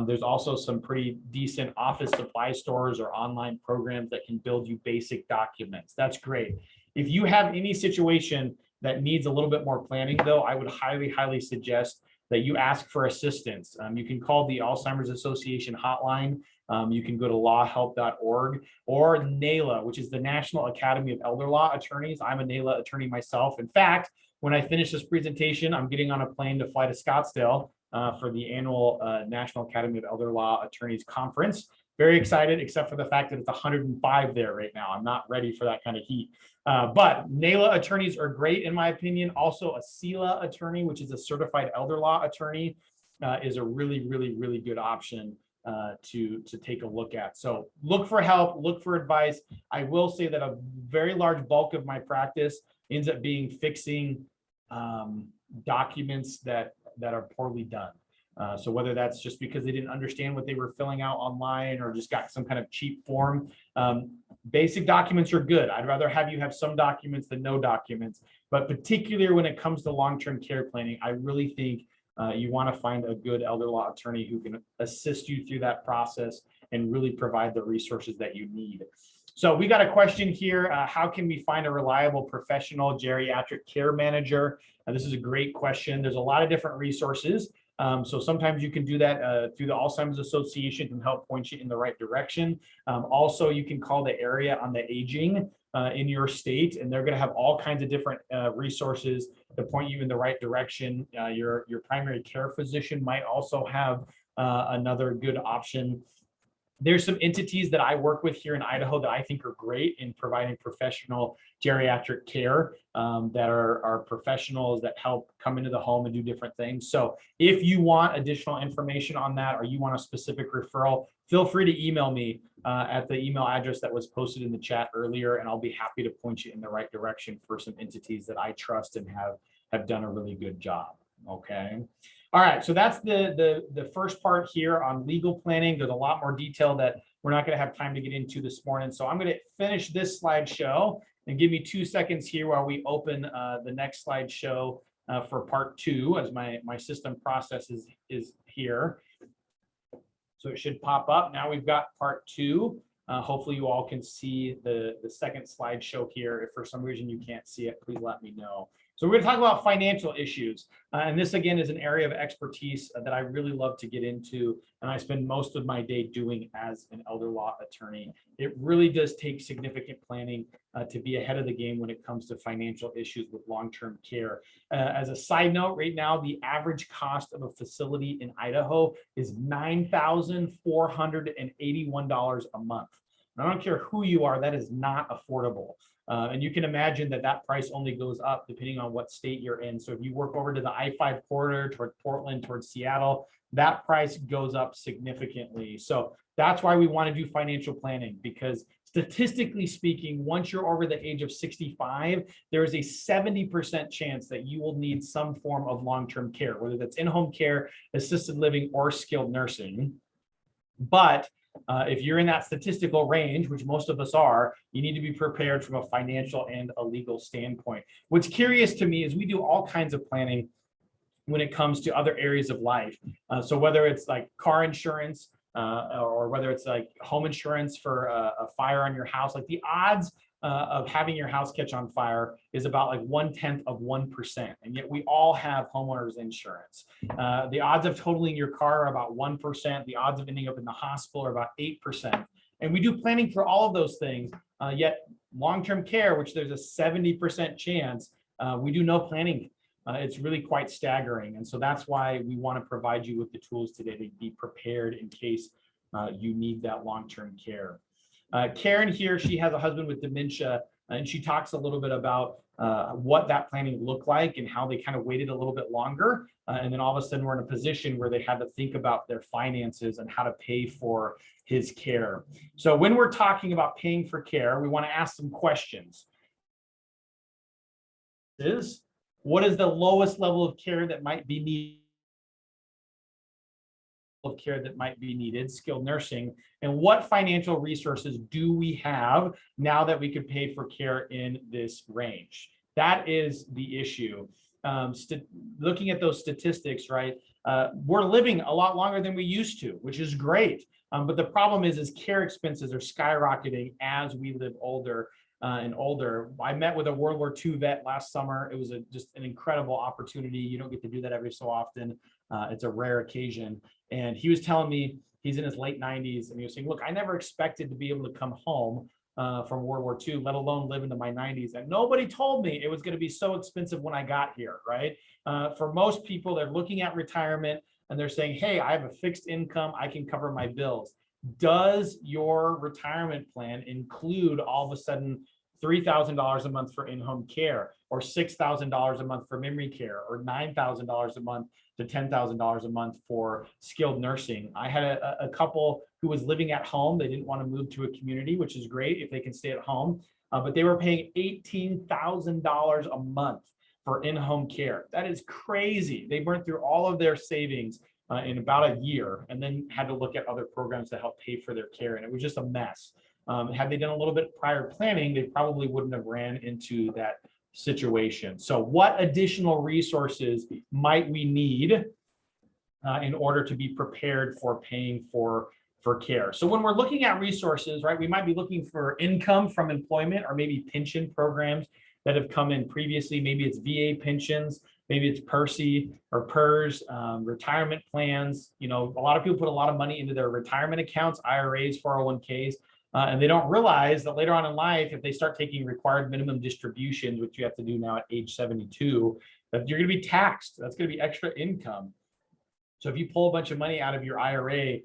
There's also some pretty decent office supply stores or online programs that can build you basic documents. That's great. If you have any situation that needs a little bit more planning, though, I would highly suggest that you ask for assistance. You can call the Alzheimer's Association hotline. You can go to lawhelp.org, or NALA, which is the National Academy of Elder Law Attorneys. I'm a NALA attorney myself. In fact, when I finish this presentation, I'm getting on a plane to fly to Scottsdale for the annual National Academy of Elder Law Attorneys Conference. Very excited, except for the fact that it's 105 there right now. I'm not ready for that kind of heat. But NALA attorneys are great, in my opinion. Also, a CELA attorney, which is a certified elder law attorney, is a really good option to take a look at. So look for help, look for advice. I will say that a very large bulk of my practice ends up being fixing documents that are poorly done. So whether that's just because they didn't understand what they were filling out online or just got some kind of cheap form, basic documents are good. I'd rather have you have some documents than no documents. But particularly when it comes to long-term care planning, I really think you want to find a good elder law attorney who can assist you through that process and really provide the resources that you need. So we got a question here. How can we find a reliable professional geriatric care manager? This is a great question. There's a lot of different resources. So sometimes you can do that through the Alzheimer's Association, can help point you in the right direction. Also, you can call the area on the aging in your state, and they're going to have all kinds of different resources to point you in the right direction. Your primary care physician might also have another good option. There's some entities that I work with here in Idaho that I think are great in providing professional geriatric care, that are professionals that help come into the home and do different things. So if you want additional information on that, or you want a specific referral, feel free to email me at the email address that was posted in the chat earlier, and I'll be happy to point you in the right direction for some entities that I trust and have done a really good job. Okay. All right, so that's the first part here on legal planning. There's a lot more detail that we're not going to have time to get into this morning. So I'm going to finish this slideshow and give me 2 seconds here while we open the next slideshow for part 2, as my system process is here. So it should pop up. Now we've got part 2. Hopefully you all can see the second slideshow here. If for some reason you can't see it, please let me know. So we're going to talk about financial issues. And this, again, is an area of expertise that I really love to get into, and I spend most of my day doing as an elder law attorney. It really does take significant planning to be ahead of the game when it comes to financial issues with long-term care. As a side note, right now, the average cost of a facility in Idaho is $9,481 a month. And I don't care who you are, that is not affordable. And you can imagine that price only goes up depending on what state you're in. So if you work over to the I-5 corridor toward Portland, towards Seattle, that price goes up significantly. So that's why we want to do financial planning, because statistically speaking, once you're over the age of 65, there is a 70% chance that you will need some form of long-term care, whether that's in-home care, assisted living, or skilled nursing. But if you're in that statistical range, which most of us are, you need to be prepared from a financial and a legal standpoint. What's curious to me is we do all kinds of planning when it comes to other areas of life. So whether it's like car insurance, or whether it's like home insurance for a fire on your house, like the odds of having your house catch on fire is about like 1/10 of 1%. And yet we all have homeowners insurance. The odds of totaling your car are about 1%. The odds of ending up in the hospital are about 8%. And we do planning for all of those things. Yet long-term care, which there's a 70% chance, we do no planning. It's really quite staggering. And so that's why we want to provide you with the tools today to be prepared in case you need that long-term care. Karen here, she has a husband with dementia, and she talks a little bit about what that planning looked like and how they kind of waited a little bit longer. And then all of a sudden we're in a position where they had to think about their finances and how to pay for his care. So when we're talking about paying for care, we want to ask some questions. What is the lowest level of care that might be needed? Skilled nursing, and what financial resources do we have now that we could pay for care in this range? That is the issue. Looking at those statistics, right? We're living a lot longer than we used to, which is great. But the problem is care expenses are skyrocketing as we live older and older. I met with a World War II vet last summer. It was just an incredible opportunity. You don't get to do that every so often. It's a rare occasion. And he was telling me he's in his late 90s, and he was saying, look, I never expected to be able to come home from World War II, let alone live into my 90s. And nobody told me it was going to be so expensive when I got here, right? For most people, they're looking at retirement and they're saying, hey, I have a fixed income, I can cover my bills. Does your retirement plan include all of a sudden $3,000 a month for in-home care, or $6,000 a month for memory care, or $9,000 a month to $10,000 a month for skilled nursing? I had a couple who was living at home. They didn't want to move to a community, which is great if they can stay at home, but they were paying $18,000 a month for in-home care. That is crazy. They burned through all of their savings in about a year, and then had to look at other programs to help pay for their care. And it was just a mess. Had they done a little bit prior planning, they probably wouldn't have ran into that situation. So what additional resources might we need in order to be prepared for paying for for care. So when we're looking at resources, right, we might be looking for income from employment or maybe pension programs that have come in previously. Maybe it's VA pensions, maybe it's PERSI or PERS, retirement plans. You know, a lot of people put a lot of money into their retirement accounts, IRAs, 401ks, and they don't realize that later on in life, if they start taking required minimum distributions, which you have to do now at age 72, that you're going to be taxed. That's going to be extra income. So if you pull a bunch of money out of your IRA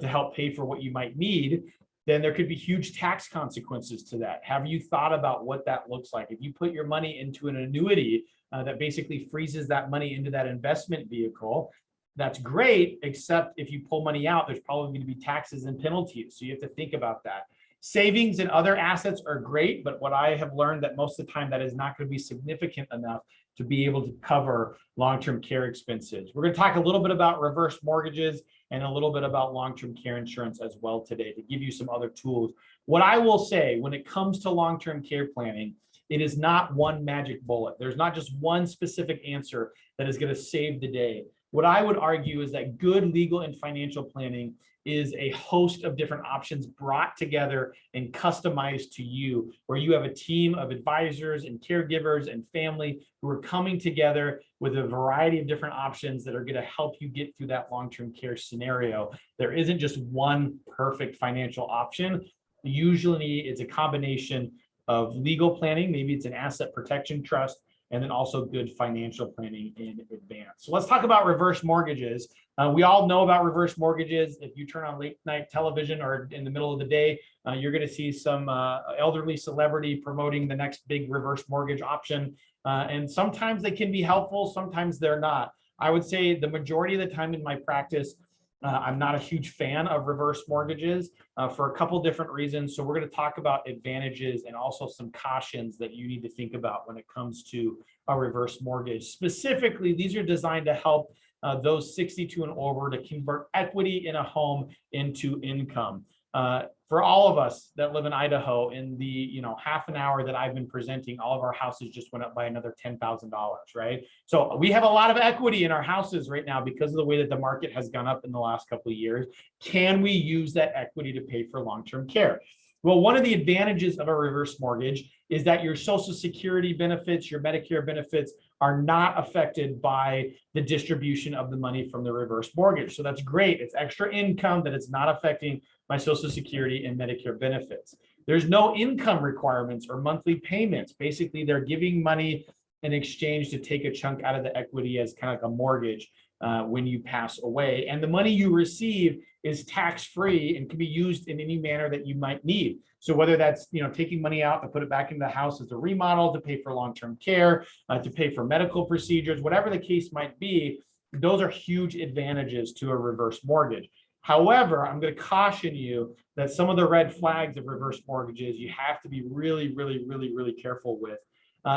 to help pay for what you might need, then there could be huge tax consequences to that. Have you thought about what that looks like? If you put your money into an annuity that basically freezes that money into that investment vehicle, that's great, except if you pull money out, there's probably going to be taxes and penalties. So you have to think about that. Savings and other assets are great, but what I have learned that most of the time that is not going to be significant enough to be able to cover long-term care expenses. We're going to talk a little bit about reverse mortgages and a little bit about long-term care insurance as well today to give you some other tools. What I will say when it comes to long-term care planning, it is not one magic bullet. There's not just one specific answer that is going to save the day. What I would argue is that good legal and financial planning is a host of different options brought together and customized to you, where you have a team of advisors and caregivers and family who are coming together with a variety of different options that are going to help you get through that long-term care scenario. There isn't just one perfect financial option. Usually it's a combination of legal planning, maybe it's an asset protection trust, and then also good financial planning in advance. So let's talk about reverse mortgages. We all know about reverse mortgages. If you turn on late night television or in the middle of the day, you're going to see some elderly celebrity promoting the next big reverse mortgage option. And sometimes they can be helpful, sometimes they're not. I would say the majority of the time in my practice, I'm not a huge fan of reverse mortgages for a couple different reasons. So we're going to talk about advantages and also some cautions that you need to think about when it comes to a reverse mortgage. Specifically, these are designed to help those 62 and over to convert equity in a home into income. For all of us that live in Idaho, in the half an hour that I've been presenting, all of our houses just went up by another $10,000, right? So we have a lot of equity in our houses right now because of the way that the market has gone up in the last couple of years. Can we use that equity to pay for long-term care? Well, one of the advantages of a reverse mortgage is that your Social Security benefits, your Medicare benefits are not affected by the distribution of the money from the reverse mortgage. So that's great. It's extra income that it's not affecting my Social Security and Medicare benefits. There's no income requirements or monthly payments. Basically, they're giving money in exchange to take a chunk out of the equity as kind of like a mortgage when you pass away. And the money you receive is tax-free and can be used in any manner that you might need. So whether that's taking money out to put it back into the house as a remodel, to pay for long-term care, to pay for medical procedures, whatever the case might be, those are huge advantages to a reverse mortgage. However, I'm going to caution you that some of the red flags of reverse mortgages you have to be really, really, really, really careful with.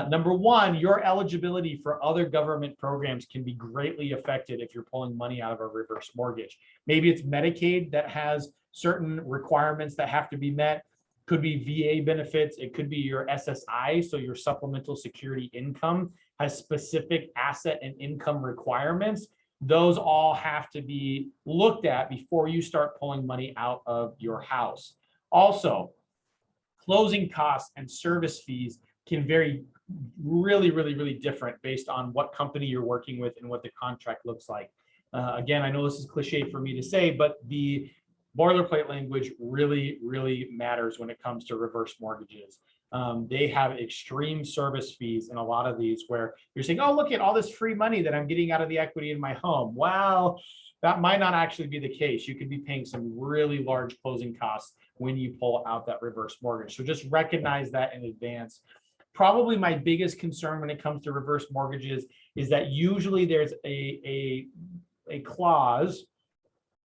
Number one, your eligibility for other government programs can be greatly affected if you're pulling money out of a reverse mortgage. Maybe it's Medicaid that has certain requirements that have to be met. Could be VA benefits. It could be your SSI, so your supplemental security income has specific asset and income requirements. Those all have to be looked at before you start pulling money out of your house. Also, closing costs and service fees can vary really, really, really different based on what company you're working with and what the contract looks like. Again, I know this is cliche for me to say, but the boilerplate language really, really matters when it comes to reverse mortgages. They have extreme service fees in a lot of these where you're saying, oh, look at all this free money that I'm getting out of the equity in my home. Well, that might not actually be the case. You could be paying some really large closing costs when you pull out that reverse mortgage. So just recognize that in advance. Probably my biggest concern when it comes to reverse mortgages is that usually there's a clause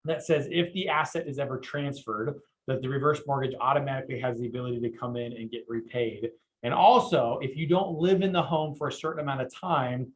that says if the asset is ever transferred, that the reverse mortgage automatically has the ability to come in and get repaid. And also, if you don't live in the home for a certain amount of time,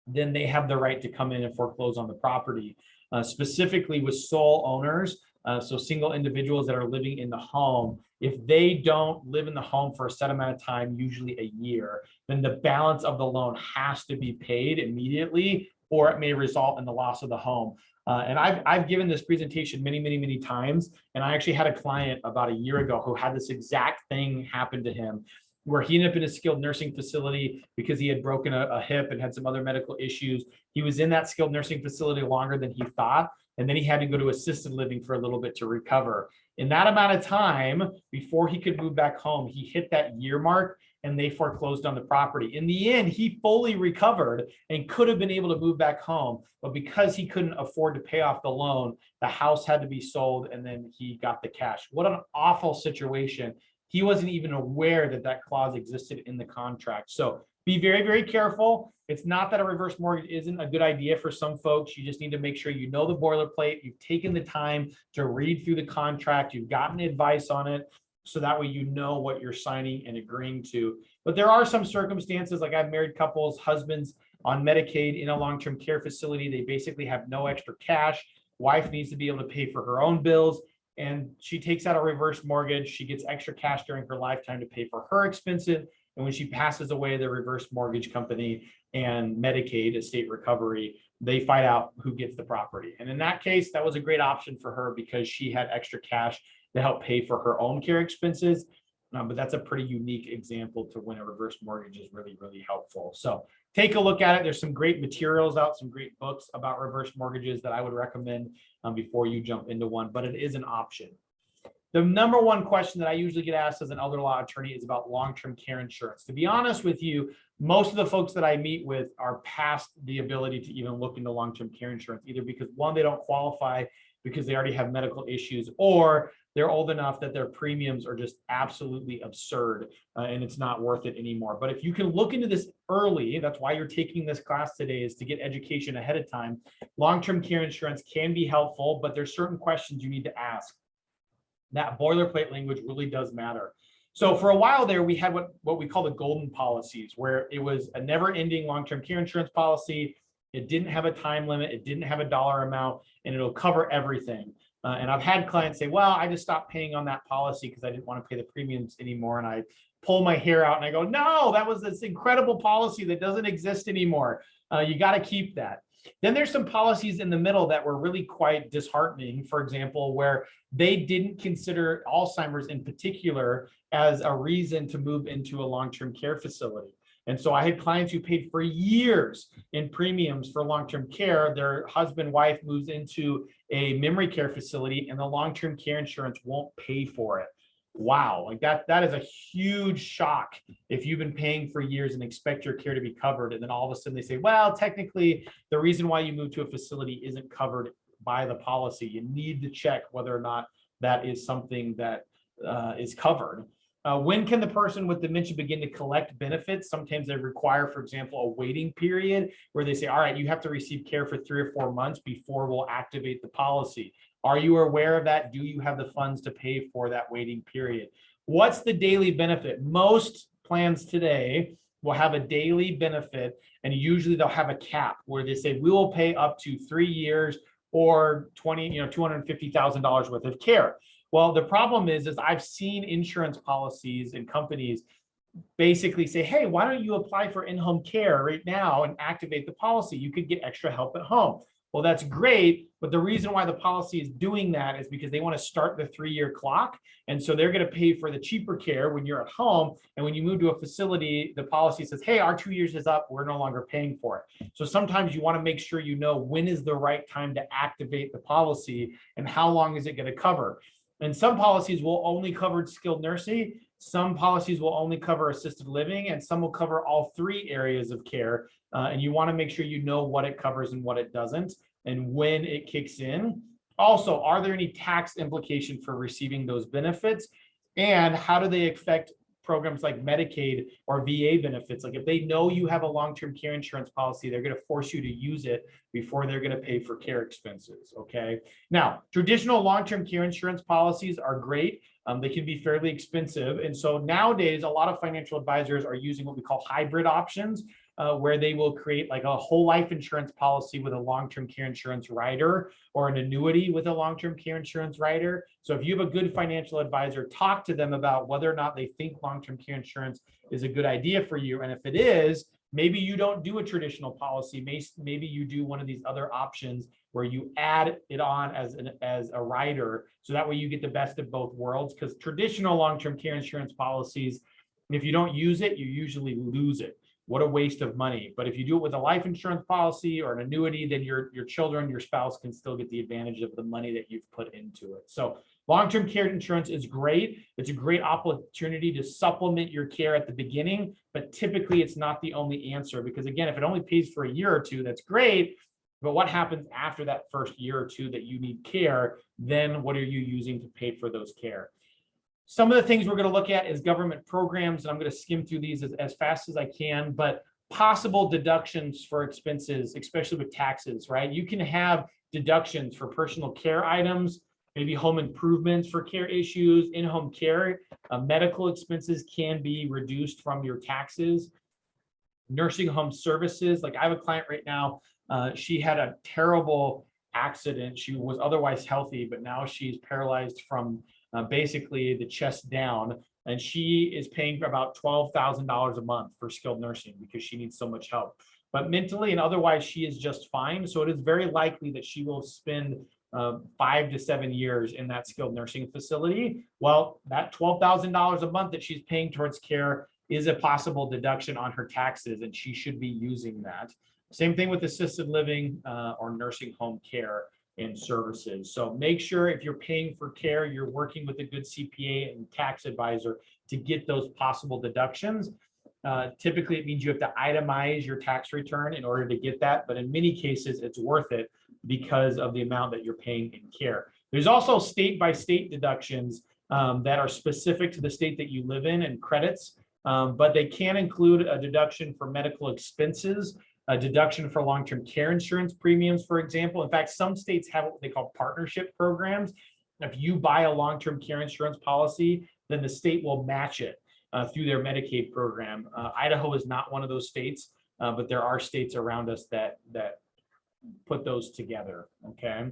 then they have the right to come in and foreclose on the property. Specifically with sole owners, so single individuals that are living in the home, if they don't live in the home for a set amount of time, usually a year, then the balance of the loan has to be paid immediately, or it may result in the loss of the home. And I've given this presentation many times. And I actually had a client about a year ago who had this exact thing happen to him, where he ended up in a skilled nursing facility because he had broken a hip and had some other medical issues. He was in that skilled nursing facility longer than he thought. And then he had to go to assisted living for a little bit to recover. In that amount of time, before he could move back home, he hit that year mark and they foreclosed on the property. In the end, he fully recovered and could have been able to move back home. But because he couldn't afford to pay off the loan, the house had to be sold and then he got the cash. What an awful situation. He wasn't even aware that that clause existed in the contract. So be very careful. It's not that a reverse mortgage isn't a good idea for some folks. You just need to make sure you know the boilerplate. You've taken the time to read through the contract. You've gotten advice on it. So that way you know what you're signing and agreeing to. But there are some circumstances, like I've married couples, husbands on Medicaid in a long-term care facility. They basically have no extra cash. Wife needs to be able to pay for her own bills. And she takes out a reverse mortgage. She gets extra cash during her lifetime to pay for her expenses. And when she passes away, the reverse mortgage company and Medicaid, estate recovery, they fight out who gets the property. And in that case, that was a great option for her because she had extra cash to help pay for her own care expenses. But that's a pretty unique example to when a reverse mortgage is really helpful. So take a look at it. There's some great materials out, some great books about reverse mortgages that I would recommend before you jump into one, but it is an option. The number one question that I usually get asked as an elder law attorney is about long-term care insurance. To be honest with you, most of the folks that I meet with are past the ability to even look into long-term care insurance, either because one, they don't qualify because they already have medical issues, or they're old enough that their premiums are just absolutely absurd and it's not worth it anymore. But if you can look into this early, that's why you're taking this class today, is to get education ahead of time. Long-term care insurance can be helpful, but there's certain questions you need to ask. That boilerplate language really does matter. So for a while there, we had what we call the golden policies, where it was a never-ending long-term care insurance policy. It didn't have a time limit. It didn't have a dollar amount, and it'll cover everything. And I've had clients say, well, I just stopped paying on that policy because I didn't want to pay the premiums anymore. And I pull my hair out and I go, no, that was this incredible policy that doesn't exist anymore. You got to keep that. Then there's some policies in the middle that were really quite disheartening. For example, where they didn't consider Alzheimer's in particular as a reason to move into a long-term care facility. And so I had clients who paid for years in premiums for long-term care. Their husband, wife moves into a memory care facility and the long-term care insurance won't pay for it. Wow, like that is a huge shock if you've been paying for years and expect your care to be covered. And then all of a sudden they say, well, technically the reason why you moved to a facility isn't covered by the policy. You need to check whether or not that is something that is covered. When can the person with dementia begin to collect benefits? Sometimes they require, for example, a waiting period where they say, all right, you have to receive care for 3 or 4 months before we'll activate the policy. Are you aware of that? Do you have the funds to pay for that waiting period? What's the daily benefit? Most plans today will have a daily benefit, and usually they'll have a cap where they say we will pay up to 3 years or $250,000 worth of care. Well, the problem is I've seen insurance policies and companies basically say, hey, why don't you apply for in-home care right now and activate the policy? You could get extra help at home. Well, that's great, but the reason why the policy is doing that is because they want to start the 3-year clock. And so they're going to pay for the cheaper care when you're at home. And when you move to a facility, the policy says, hey, our 2 years is up. We're no longer paying for it. So sometimes you want to make sure you know when is the right time to activate the policy and how long is it going to cover. And some policies will only cover skilled nursing. Some policies will only cover assisted living, and some will cover all 3 areas of care. And you want to make sure you know what it covers and what it doesn't, and when it kicks in. Also, are there any tax implications for receiving those benefits? And how do they affect programs like Medicaid or VA benefits? Like if they know you have a long-term care insurance policy, they're going to force you to use it before they're going to pay for care expenses. Okay. Now, traditional long-term care insurance policies are great. They can be fairly expensive. And so nowadays, a lot of financial advisors are using what we call hybrid options, where they will create like a whole life insurance policy with a long-term care insurance rider, or an annuity with a long-term care insurance rider. So if you have a good financial advisor, talk to them about whether or not they think long-term care insurance is a good idea for you. And if it is, Maybe you don't do a traditional policy. Maybe you do one of these other options where you add it on as a rider. So that way you get the best of both worlds, because traditional long-term care insurance policies, if you don't use it, you usually lose it. What a waste of money. But if you do it with a life insurance policy or an annuity, then your children, your spouse can still get the advantage of the money that you've put into it. So long-term care insurance is great. It's a great opportunity to supplement your care at the beginning, but typically it's not the only answer, because again, if it only pays for a year or two, that's great. But what happens after that first year or two that you need care? Then what are you using to pay for those care? Some of the things we're going to look at is government programs, and I'm going to skim through these as fast as I can, but possible deductions for expenses, especially with taxes, right? You can have deductions for personal care items, maybe home improvements for care issues, in-home care. Medical expenses can be reduced from your taxes. Nursing home services, like I have a client right now, she had a terrible accident. She was otherwise healthy, but now she's paralyzed from basically the chest down, and she is paying for about $12,000 a month for skilled nursing because she needs so much help. But mentally and otherwise, she is just fine. So it is very likely that she will spend 5 to 7 years in that skilled nursing facility. Well, that $12,000 a month that she's paying towards care is a possible deduction on her taxes, and she should be using that. Same thing with assisted living or nursing home care and services. So make sure if you're paying for care, you're working with a good CPA and tax advisor to get those possible deductions. Typically, it means you have to itemize your tax return in order to get that, but in many cases, it's worth it because of the amount that you're paying in care. There's also state-by-state deductions that are specific to the state that you live in and credits, but they can include a deduction for medical expenses, a deduction for long-term care insurance premiums, for example. In fact, some states have what they call partnership programs. If you buy a long-term care insurance policy, then the state will match it through their Medicaid program. Idaho is not one of those states, but there are states around us that put those together, okay?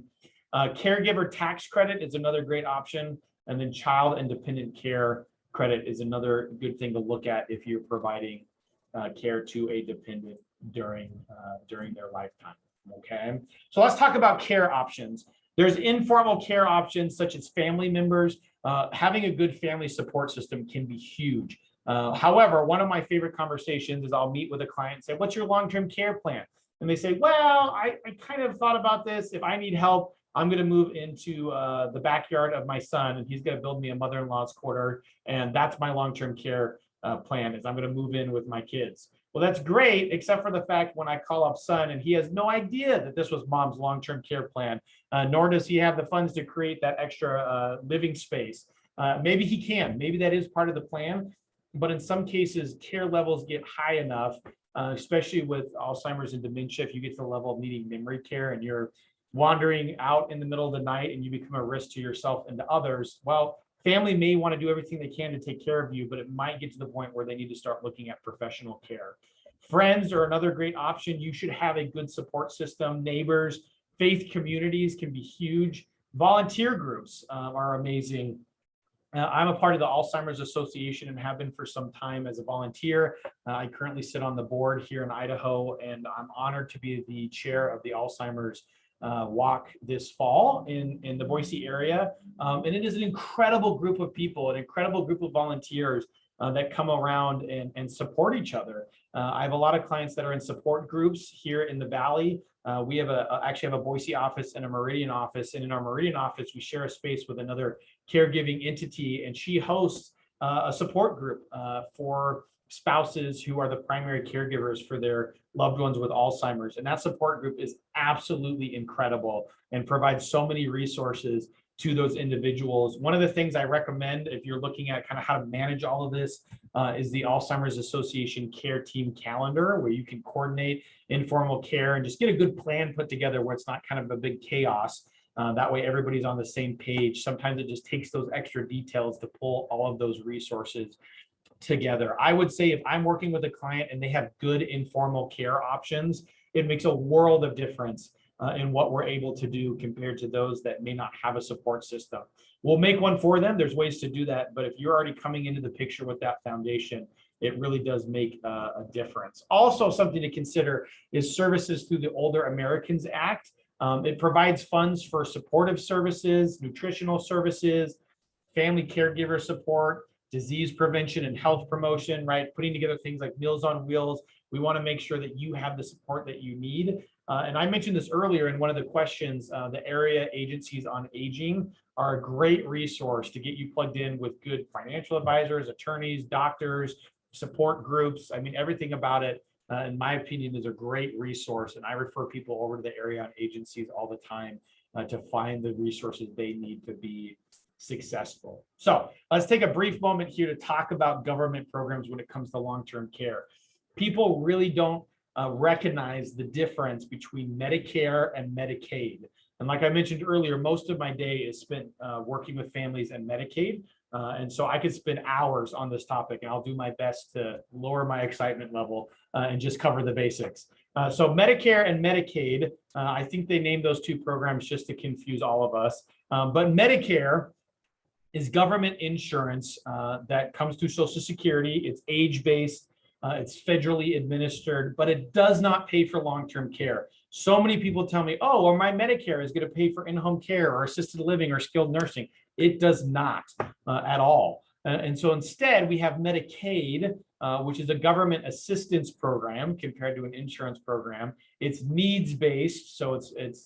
Caregiver tax credit is another great option. And then child and dependent care credit is another good thing to look at if you're providing care to a dependent during their lifetime, okay? So let's talk about care options. There's informal care options such as family members. Having a good family support system can be huge. However, one of my favorite conversations is I'll meet with a client and say, what's your long-term care plan? And they say, well, I kind of thought about this. If I need help, I'm going to move into the backyard of my son, and he's going to build me a mother-in-law's quarter. And that's my long-term care plan, is I'm going to move in with my kids. Well, that's great, except for the fact when I call up son and he has no idea that this was mom's long-term care plan, nor does he have the funds to create that extra living space. Maybe he can, maybe that is part of the plan, but in some cases, care levels get high enough, especially with Alzheimer's and dementia. If you get to the level of needing memory care and you're wandering out in the middle of the night and you become a risk to yourself and to others, well, family may want to do everything they can to take care of you, but it might get to the point where they need to start looking at professional care. Friends are another great option. You should have a good support system. Neighbors, faith communities can be huge. Volunteer groups are amazing. I'm a part of the Alzheimer's Association and have been for some time as a volunteer. I currently sit on the board here in Idaho, and I'm honored to be the chair of the Alzheimer's walk this fall in the Boise area. And it is an incredible group of people, an incredible group of volunteers that come around and support each other. I have a lot of clients that are in support groups here in the Valley. We have actually have a Boise office and a Meridian office. And in our Meridian office, we share a space with another caregiving entity, and she hosts a support group for spouses who are the primary caregivers for their loved ones with Alzheimer's. And that support group is absolutely incredible and provides so many resources to those individuals. One of the things I recommend if you're looking at kind of how to manage all of this is the Alzheimer's Association Care Team Calendar, where you can coordinate informal care and just get a good plan put together where it's not kind of a big chaos. That way everybody's on the same page. Sometimes it just takes those extra details to pull all of those resources together. I would say if I'm working with a client and they have good informal care options, it makes a world of difference in what we're able to do compared to those that may not have a support system. We'll make one for them. There's ways to do that. But if you're already coming into the picture with that foundation, it really does make a difference. Also, something to consider is services through the Older Americans Act. It provides funds for supportive services, nutritional services, family caregiver support, disease prevention and health promotion, right? Putting together things like Meals on Wheels. We want to make sure that you have the support that you need. And I mentioned this earlier in one of the questions, the area agencies on aging are a great resource to get you plugged in with good financial advisors, attorneys, doctors, support groups. I mean, everything about it, in my opinion, is a great resource. And I refer people over to the area on agencies all the time to find the resources they need to be successful. So let's take a brief moment here to talk about government programs when it comes to long-term care. People really don't recognize the difference between Medicare and Medicaid. And like I mentioned earlier, most of my day is spent working with families and Medicaid. And so I could spend hours on this topic, and I'll do my best to lower my excitement level and just cover the basics. So Medicare and Medicaid, I think they named those two programs just to confuse all of us. But Medicare is government insurance that comes through Social Security. It's age-based. It's federally administered, but it does not pay for long-term care. So many people tell me, oh, well, my Medicare is going to pay for in-home care or assisted living or skilled nursing. It does not at all. And so instead, we have Medicaid, which is a government assistance program compared to an insurance program. It's needs-based, so it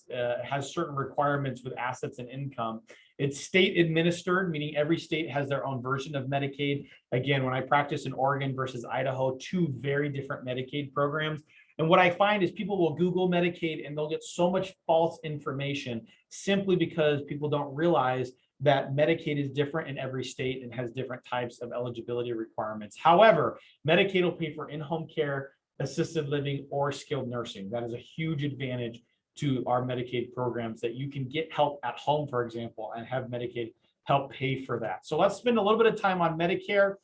has certain requirements with assets and income. It's state administered, meaning every state has their own version of Medicaid. Again, when I practice in Oregon versus Idaho, two very different Medicaid programs. And what I find is people will Google Medicaid and they'll get so much false information simply because people don't realize that Medicaid is different in every state and has different types of eligibility requirements. However, Medicaid will pay for in-home care, assisted living, or skilled nursing. That is a huge advantage to our Medicaid programs, that you can get help at home, for example, and have Medicaid help pay for that. So let's spend a little bit of time on Medicare.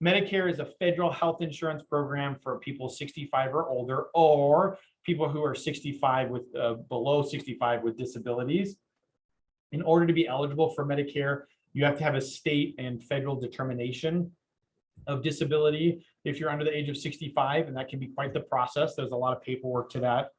Medicare is a federal health insurance program for people 65 or older, or people who are 65 with below 65 with disabilities. In order to be eligible for Medicare, you have to have a state and federal determination of disability if you're under the age of 65, and that can be quite the process. There's a lot of paperwork to that.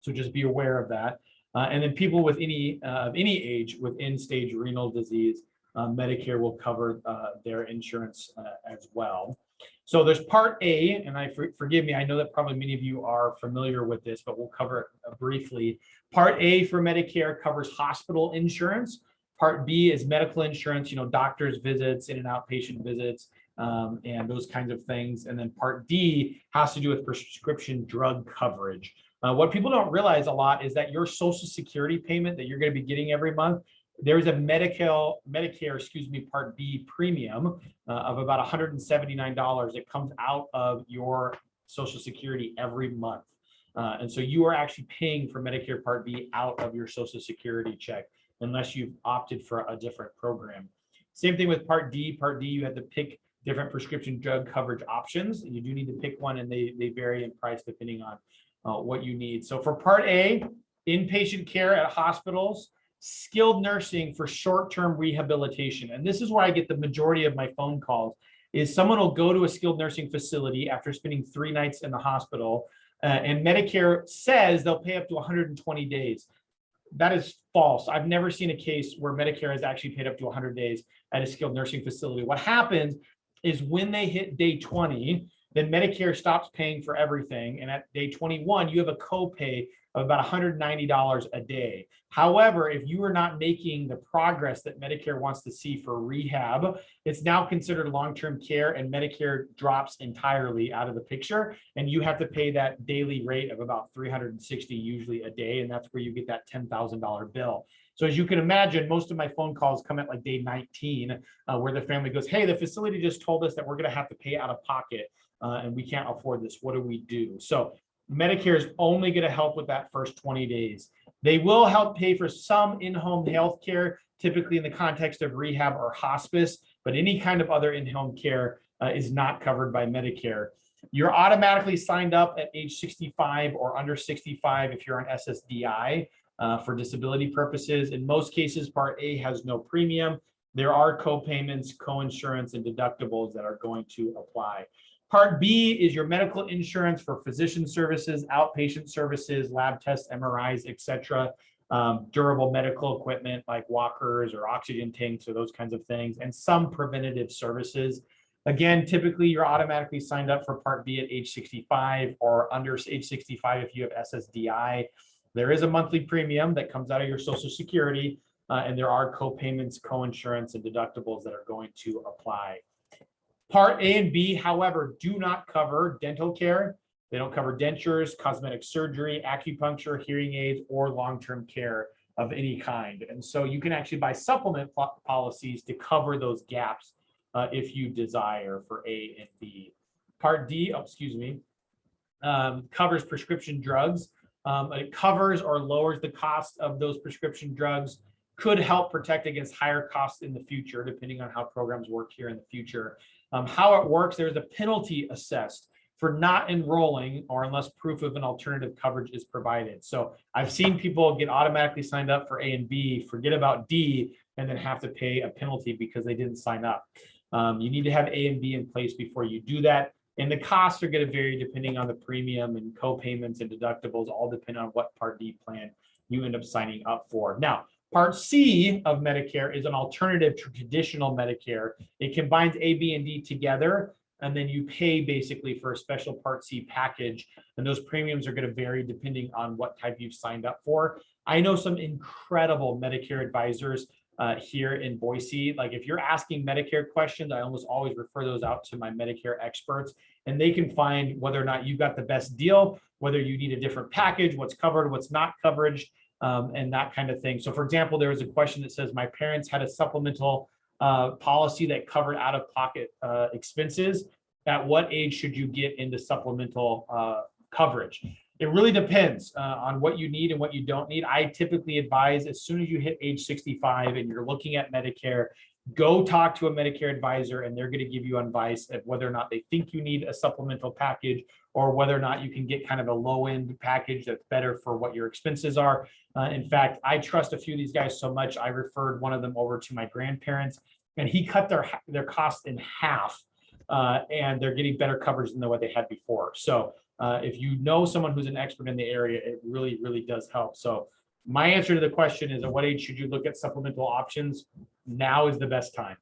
So just be aware of that. And then people with any age with end-stage renal disease, Medicare will cover their insurance as well. So there's Part A, and forgive me, I know that probably many of you are familiar with this, but we'll cover it briefly. Part A for Medicare covers hospital insurance. Part B is medical insurance, doctor's visits, in and outpatient visits, and those kinds of things. And then Part D has to do with prescription drug coverage. What people don't realize a lot is that your Social Security payment that you're going to be getting every month, there's a Medicare, Part B premium of about $179 that comes out of your Social Security every month. And so you are actually paying for Medicare Part B out of your Social Security check, unless you've opted for a different program. Same thing with Part D. Part D, you have to pick different prescription drug coverage options. You do need to pick one, and they vary in price depending on what you need. So for Part A, inpatient care at hospitals, skilled nursing for short-term rehabilitation. And this is where I get the majority of my phone calls, is someone will go to a skilled nursing facility after spending 3 nights in the hospital, and Medicare says they'll pay up to 120 days. That is false. I've never seen a case where Medicare has actually paid up to 100 days at a skilled nursing facility. What happens is when they hit day 20, then Medicare stops paying for everything. And at day 21, you have a copay of about $190 a day. However, if you are not making the progress that Medicare wants to see for rehab, it's now considered long-term care, and Medicare drops entirely out of the picture. And you have to pay that daily rate of about $360 usually a day. And that's where you get that $10,000 bill. So as you can imagine, most of my phone calls come at like day 19, where the family goes, hey, the facility just told us that we're going to have to pay out of pocket, and we can't afford this. What do we do? So Medicare is only going to help with that first 20 days. They will help pay for some in-home health care, typically in the context of rehab or hospice, but any kind of other in-home care is not covered by Medicare. You're automatically signed up at age 65 or under 65 if you're on SSDI for disability purposes. In most cases, Part A has no premium. There are co-payments, co-insurance, and deductibles that are going to apply. Part B is your medical insurance for physician services, outpatient services, lab tests, MRIs, etc. Durable medical equipment like walkers or oxygen tanks or those kinds of things, and some preventative services. Again, typically you're automatically signed up for Part B at age 65 or under age 65 if you have SSDI. There is a monthly premium that comes out of your Social Security, and there are co-payments, co-insurance, and deductibles that are going to apply. Part A and B, however, do not cover dental care. They don't cover dentures, cosmetic surgery, acupuncture, hearing aids, or long-term care of any kind. And so you can actually buy supplement policies to cover those gaps if you desire for A and B. Part D, covers prescription drugs. It covers or lowers the cost of those prescription drugs, could help protect against higher costs in the future, depending on how programs work here in the future. How it works, there's a penalty assessed for not enrolling or unless proof of an alternative coverage is provided. So I've seen people get automatically signed up for A and B, forget about D, and then have to pay a penalty because they didn't sign up. You need to have A and B in place before you do that. And the costs are going to vary depending on the premium and co-payments and deductibles, all depend on what Part D plan you end up signing up for. Now, Part C of Medicare is an alternative to traditional Medicare. It combines A, B, and D together, and then you pay basically for a special Part C package, and those premiums are going to vary depending on what type you've signed up for. I know some incredible Medicare advisors here in Boise. Like if you're asking Medicare questions, I almost always refer those out to my Medicare experts, and they can find whether or not you got the best deal, whether you need a different package, what's covered, what's not covered, and that kind of thing. So for example, there was a question that says, my parents had a supplemental policy that covered out-of-pocket expenses. At what age should you get into supplemental coverage? It really depends on what you need and what you don't need. I typically advise as soon as you hit age 65 and you're looking at Medicare, go talk to a Medicare advisor, and they're going to give you advice of whether or not they think you need a supplemental package or whether or not you can get kind of a low-end package that's better for what your expenses are. In fact, I trust a few of these guys so much, I referred one of them over to my grandparents, and he cut their costs in half, and they're getting better coverage than what they had before. So if you know someone who's an expert in the area, it really, really does help. So my answer to the question is, at what age should you look at supplemental options? Now is the best time.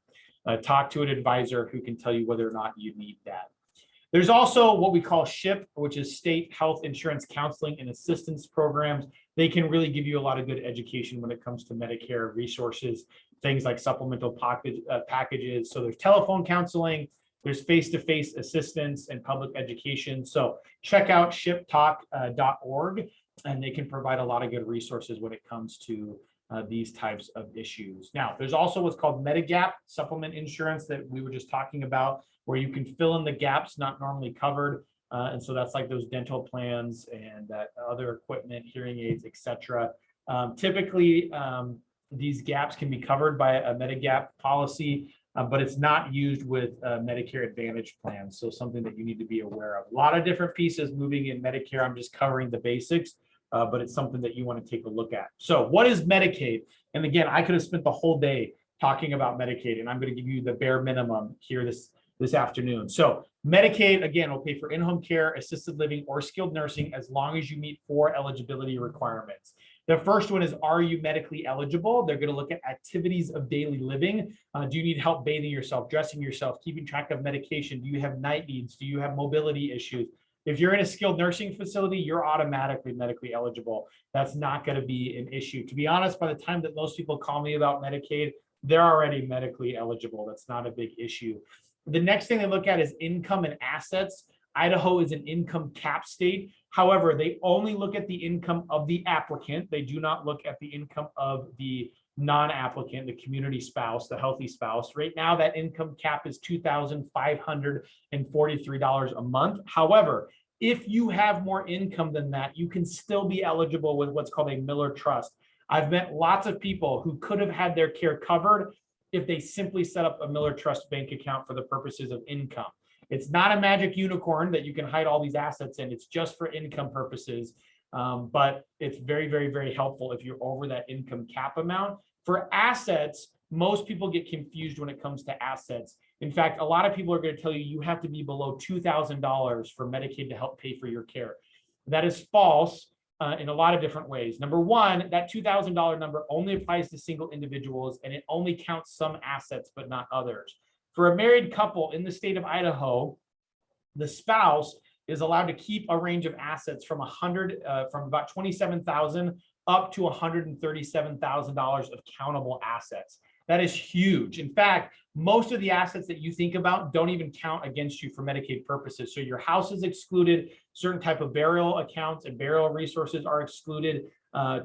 Talk to an advisor who can tell you whether or not you need that. There's also what we call SHIP, which is State Health Insurance Counseling and Assistance Programs. They can really give you a lot of good education when it comes to Medicare resources, things like supplemental packages. So there's telephone counseling, there's face-to-face assistance and public education. So check out shiptalk.org, and they can provide a lot of good resources when it comes to these types of issues. Now, there's also what's called Medigap supplement insurance that we were just talking about, where you can fill in the gaps not normally covered. And so that's like those dental plans and that other equipment, hearing aids, etc. Typically, these gaps can be covered by a Medigap policy, but it's not used with Medicare Advantage plans. So something that you need to be aware of. A lot of different pieces moving in Medicare. I'm just covering the basics, but it's something that you want to take a look at. So what is Medicaid? And again, I could have spent the whole day talking about Medicaid, and I'm going to give you the bare minimum here this afternoon. So Medicaid, again, will pay for in-home care, assisted living, or skilled nursing as long as you meet 4 eligibility requirements. The first one is, are you medically eligible? They're going to look at activities of daily living. Do you need help bathing yourself, dressing yourself, keeping track of medication? Do you have night needs? Do you have mobility issues? If you're in a skilled nursing facility, you're automatically medically eligible. That's not going to be an issue. To be honest, by the time that most people call me about Medicaid, they're already medically eligible. That's not a big issue. The next thing they look at is income and assets. Idaho is an income cap state. However, they only look at the income of the applicant. They do not look at the income of the non-applicant, the community spouse, the healthy spouse. Right now, that income cap is $2,543 a month. However, if you have more income than that, you can still be eligible with what's called a Miller Trust. I've met lots of people who could have had their care covered if they simply set up a Miller Trust bank account for the purposes of income. It's not a magic unicorn that you can hide all these assets in. It's just for income purposes. But it's very, very, very helpful if you're over that income cap amount. For assets, most people get confused when it comes to assets. In fact, a lot of people are going to tell you you have to be below $2,000 for Medicaid to help pay for your care. That is false in a lot of different ways. Number one, that $2,000 number only applies to single individuals, and it only counts some assets, but not others. For a married couple in the state of Idaho, the spouse is allowed to keep a range of assets from about $27,000 up to $137,000 of countable assets. That is huge. In fact, most of the assets that you think about don't even count against you for Medicaid purposes. So your house is excluded, certain type of burial accounts and burial resources are excluded,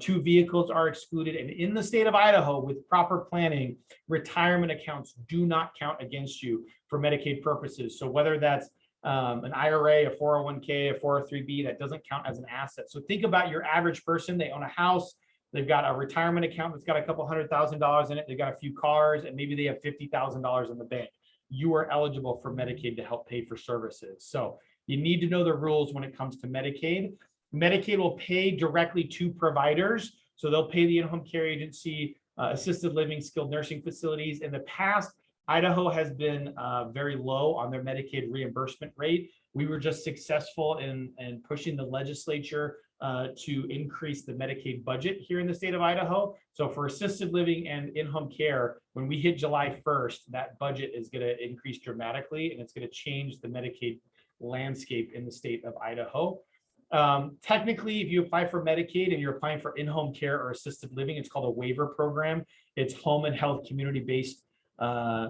2 vehicles are excluded. And in the state of Idaho, with proper planning, retirement accounts do not count against you for Medicaid purposes. So whether that's an IRA, a 401k, a 403b, that doesn't count as an asset. So think about your average person. They own a house. They've got a retirement account that's got a couple $100,000 in it. They've got a few cars, and maybe they have $50,000 in the bank. You are eligible for Medicaid to help pay for services. So you need to know the rules when it comes to Medicaid. Medicaid will pay directly to providers. So they'll pay the in-home care agency, assisted living, skilled nursing facilities. In the past, Idaho has been very low on their Medicaid reimbursement rate. We were just successful in pushing the legislature to increase the Medicaid budget here in the state of Idaho. So for assisted living and in-home care, when we hit July 1st, that budget is going to increase dramatically, and it's going to change the Medicaid landscape in the state of Idaho. Technically, if you apply for Medicaid and you're applying for in-home care or assisted living, it's called a waiver program. It's home and health community-based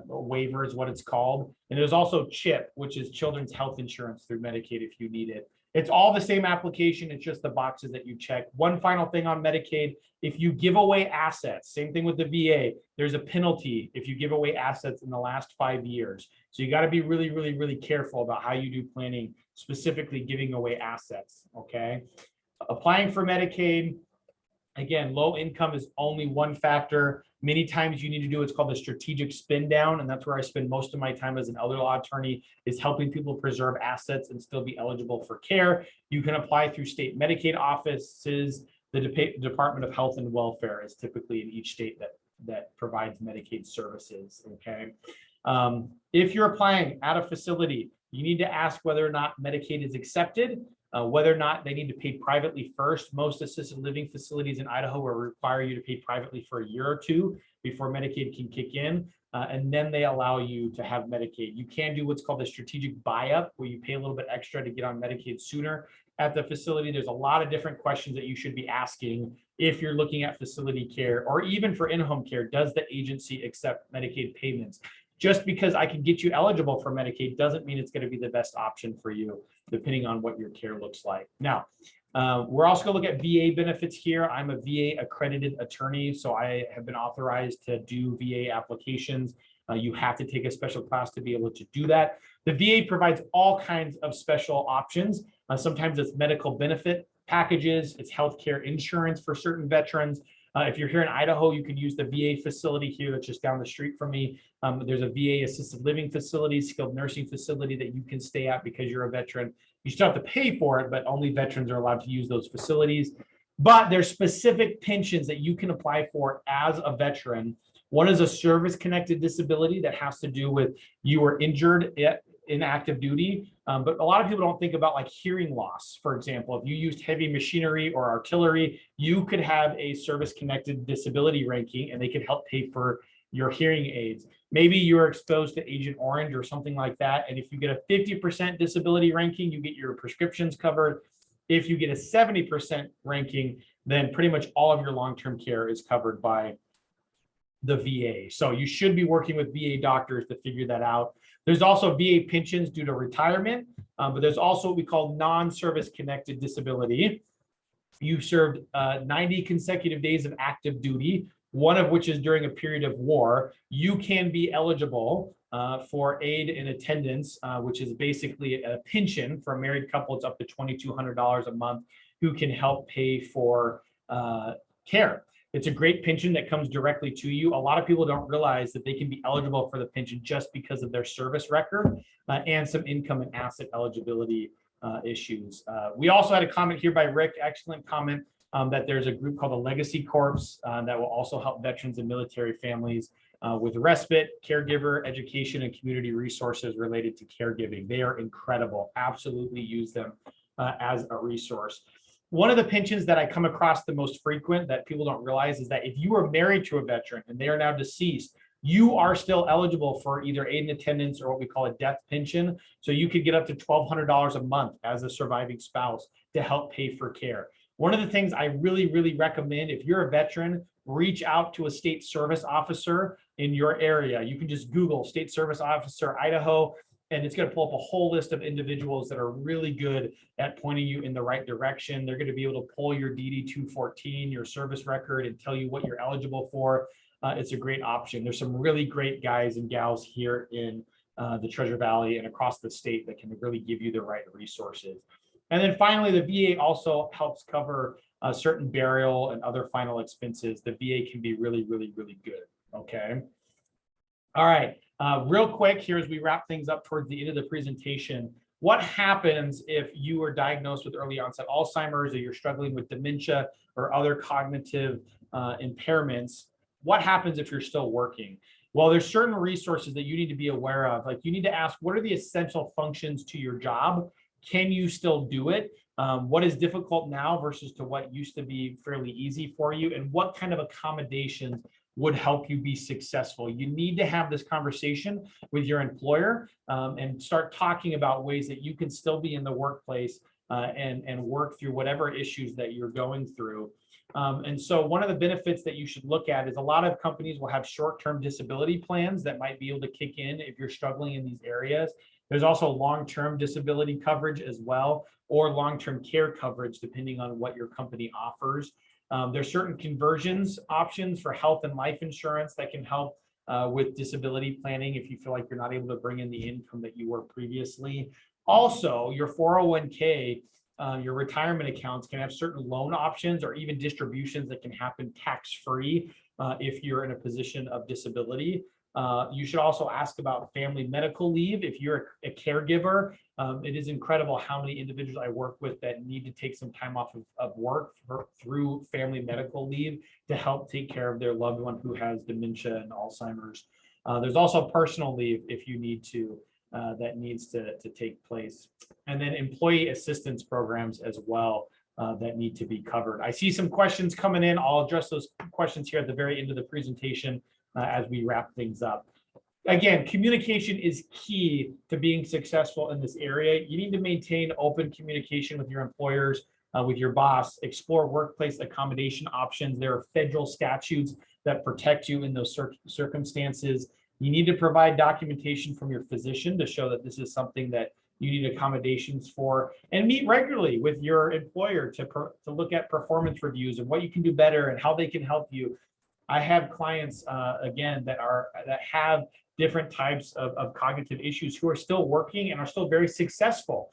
waiver is what it's called. And there's also CHIP, which is children's health insurance through Medicaid if you need it. It's all the same application. It's just the boxes that you check. One final thing on Medicaid, if you give away assets, same thing with the VA, there's a penalty if you give away assets in the last 5 years. So you got to be really, really, really careful about how you do planning, specifically giving away assets, okay? Applying for Medicaid, again, low income is only one factor. Many times you need to do what's called the strategic spin down, and that's where I spend most of my time as an elder law attorney, is helping people preserve assets and still be eligible for care. You can apply through state Medicaid offices. The Department of Health and Welfare is typically in each state that provides Medicaid services, okay? If you're applying at a facility, you need to ask whether or not Medicaid is accepted. Whether or not they need to pay privately first. Most assisted living facilities in Idaho will require you to pay privately for a year or two before Medicaid can kick in, and then they allow you to have Medicaid. You can do what's called a strategic buy-up, where you pay a little bit extra to get on Medicaid sooner at the facility. There's a lot of different questions that you should be asking if you're looking at facility care, or even for in-home care. Does the agency accept Medicaid payments? Just because I can get you eligible for Medicaid doesn't mean it's going to be the best option for you, depending on what your care looks like. Now, we're also going to look at VA benefits here. I'm a VA accredited attorney, so I have been authorized to do VA applications. You have to take a special class to be able to do that. The VA provides all kinds of special options. Sometimes it's medical benefit packages, it's healthcare insurance for certain veterans. If you're here in Idaho, you can use the VA facility here that's just down the street from me. There's a VA assisted living facility, skilled nursing facility that you can stay at because you're a veteran. You still have to pay for it, but only veterans are allowed to use those facilities. But there's specific pensions that you can apply for as a veteran. One is a service-connected disability that has to do with you were injured in active duty. But a lot of people don't think about like hearing loss. For example, if you used heavy machinery or artillery, you could have a service-connected disability ranking, and they could help pay for your hearing aids. Maybe you're exposed to Agent Orange or something like that. And if you get a 50% disability ranking, you get your prescriptions covered. If you get a 70% ranking, then pretty much all of your long-term care is covered by the VA. So you should be working with VA doctors to figure that out. There's also VA pensions due to retirement, but there's also what we call non-service connected disability. You've served 90 consecutive days of active duty, one of which is during a period of war. You can be eligible for aid and attendance, which is basically a pension for a married couple. It's up to $2,200 a month, who can help pay for care. It's a great pension that comes directly to you. A lot of people don't realize that they can be eligible for the pension just because of their service record and some income and asset eligibility issues. We also had a comment here by Rick, excellent comment, that there's a group called the Legacy Corps that will also help veterans and military families with respite, caregiver, education, and community resources related to caregiving. They are incredible. Absolutely use them as a resource. One of the pensions that I come across the most frequent that people don't realize is that if you are married to a veteran and they are now deceased, you are still eligible for either aid and attendance or what we call a death pension. So you could get up to $1,200 a month as a surviving spouse to help pay for care. One of the things I really, really recommend, if you're a veteran, reach out to a state service officer in your area. You can just Google State Service Officer Idaho, and it's going to pull up a whole list of individuals that are really good at pointing you in the right direction. They're going to be able to pull your DD-214, your service record, and tell you what you're eligible for. It's a great option. There's some really great guys and gals here in the Treasure Valley and across the state that can really give you the right resources. And then finally, the VA also helps cover certain burial and other final expenses. The VA can be really, really, really good. Okay. All right. Real quick here as we wrap things up towards the end of the presentation. What happens if you are diagnosed with early onset Alzheimer's, or you're struggling with dementia or other cognitive impairments? What happens if you're still working? Well, there's certain resources that you need to be aware of. Like, you need to ask, what are the essential functions to your job? Can you still do it? What is difficult now versus to what used to be fairly easy for you? And what kind of accommodations would help you be successful? You need to have this conversation with your employer and start talking about ways that you can still be in the workplace and work through whatever issues that you're going through. And so one of the benefits that you should look at is a lot of companies will have short-term disability plans that might be able to kick in if you're struggling in these areas. There's also long-term disability coverage as well, or long-term care coverage, depending on what your company offers. There's certain conversions options for health and life insurance that can help with disability planning if you feel like you're not able to bring in the income that you were previously. Also, your 401k, your retirement accounts can have certain loan options or even distributions that can happen tax-free if you're in a position of disability. You should also ask about family medical leave. If you're a caregiver, it is incredible how many individuals I work with that need to take some time off of work through family medical leave to help take care of their loved one who has dementia and Alzheimer's. There's also personal leave if you need to, that needs to take place. And then employee assistance programs as well that need to be covered. I see some questions coming in. I'll address those questions here at the very end of the presentation as we wrap things up. Again, communication is key to being successful in this area. You need to maintain open communication with your employers, with your boss, explore workplace accommodation options. There are federal statutes that protect you in those circumstances. You need to provide documentation from your physician to show that this is something that you need accommodations for, and meet regularly with your employer to look at performance reviews and what you can do better and how they can help you. I have clients, again, that have different types of cognitive issues who are still working and are still very successful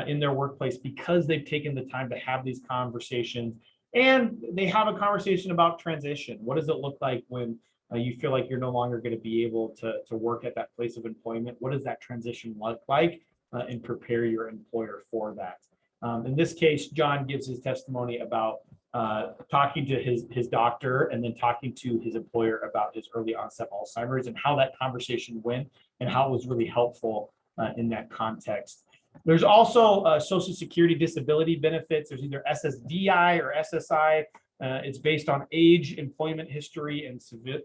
in their workplace because they've taken the time to have these conversations, and they have a conversation about transition. What does it look like when you feel like you're no longer going to be able to work at that place of employment? What does that transition look like? And prepare your employer for that. In this case, John gives his testimony about talking to his doctor and then talking to his employer about his early onset Alzheimer's and how that conversation went and how it was really helpful in that context. There's also Social Security disability benefits. There's either SSDI or SSI. It's based on age, employment history, and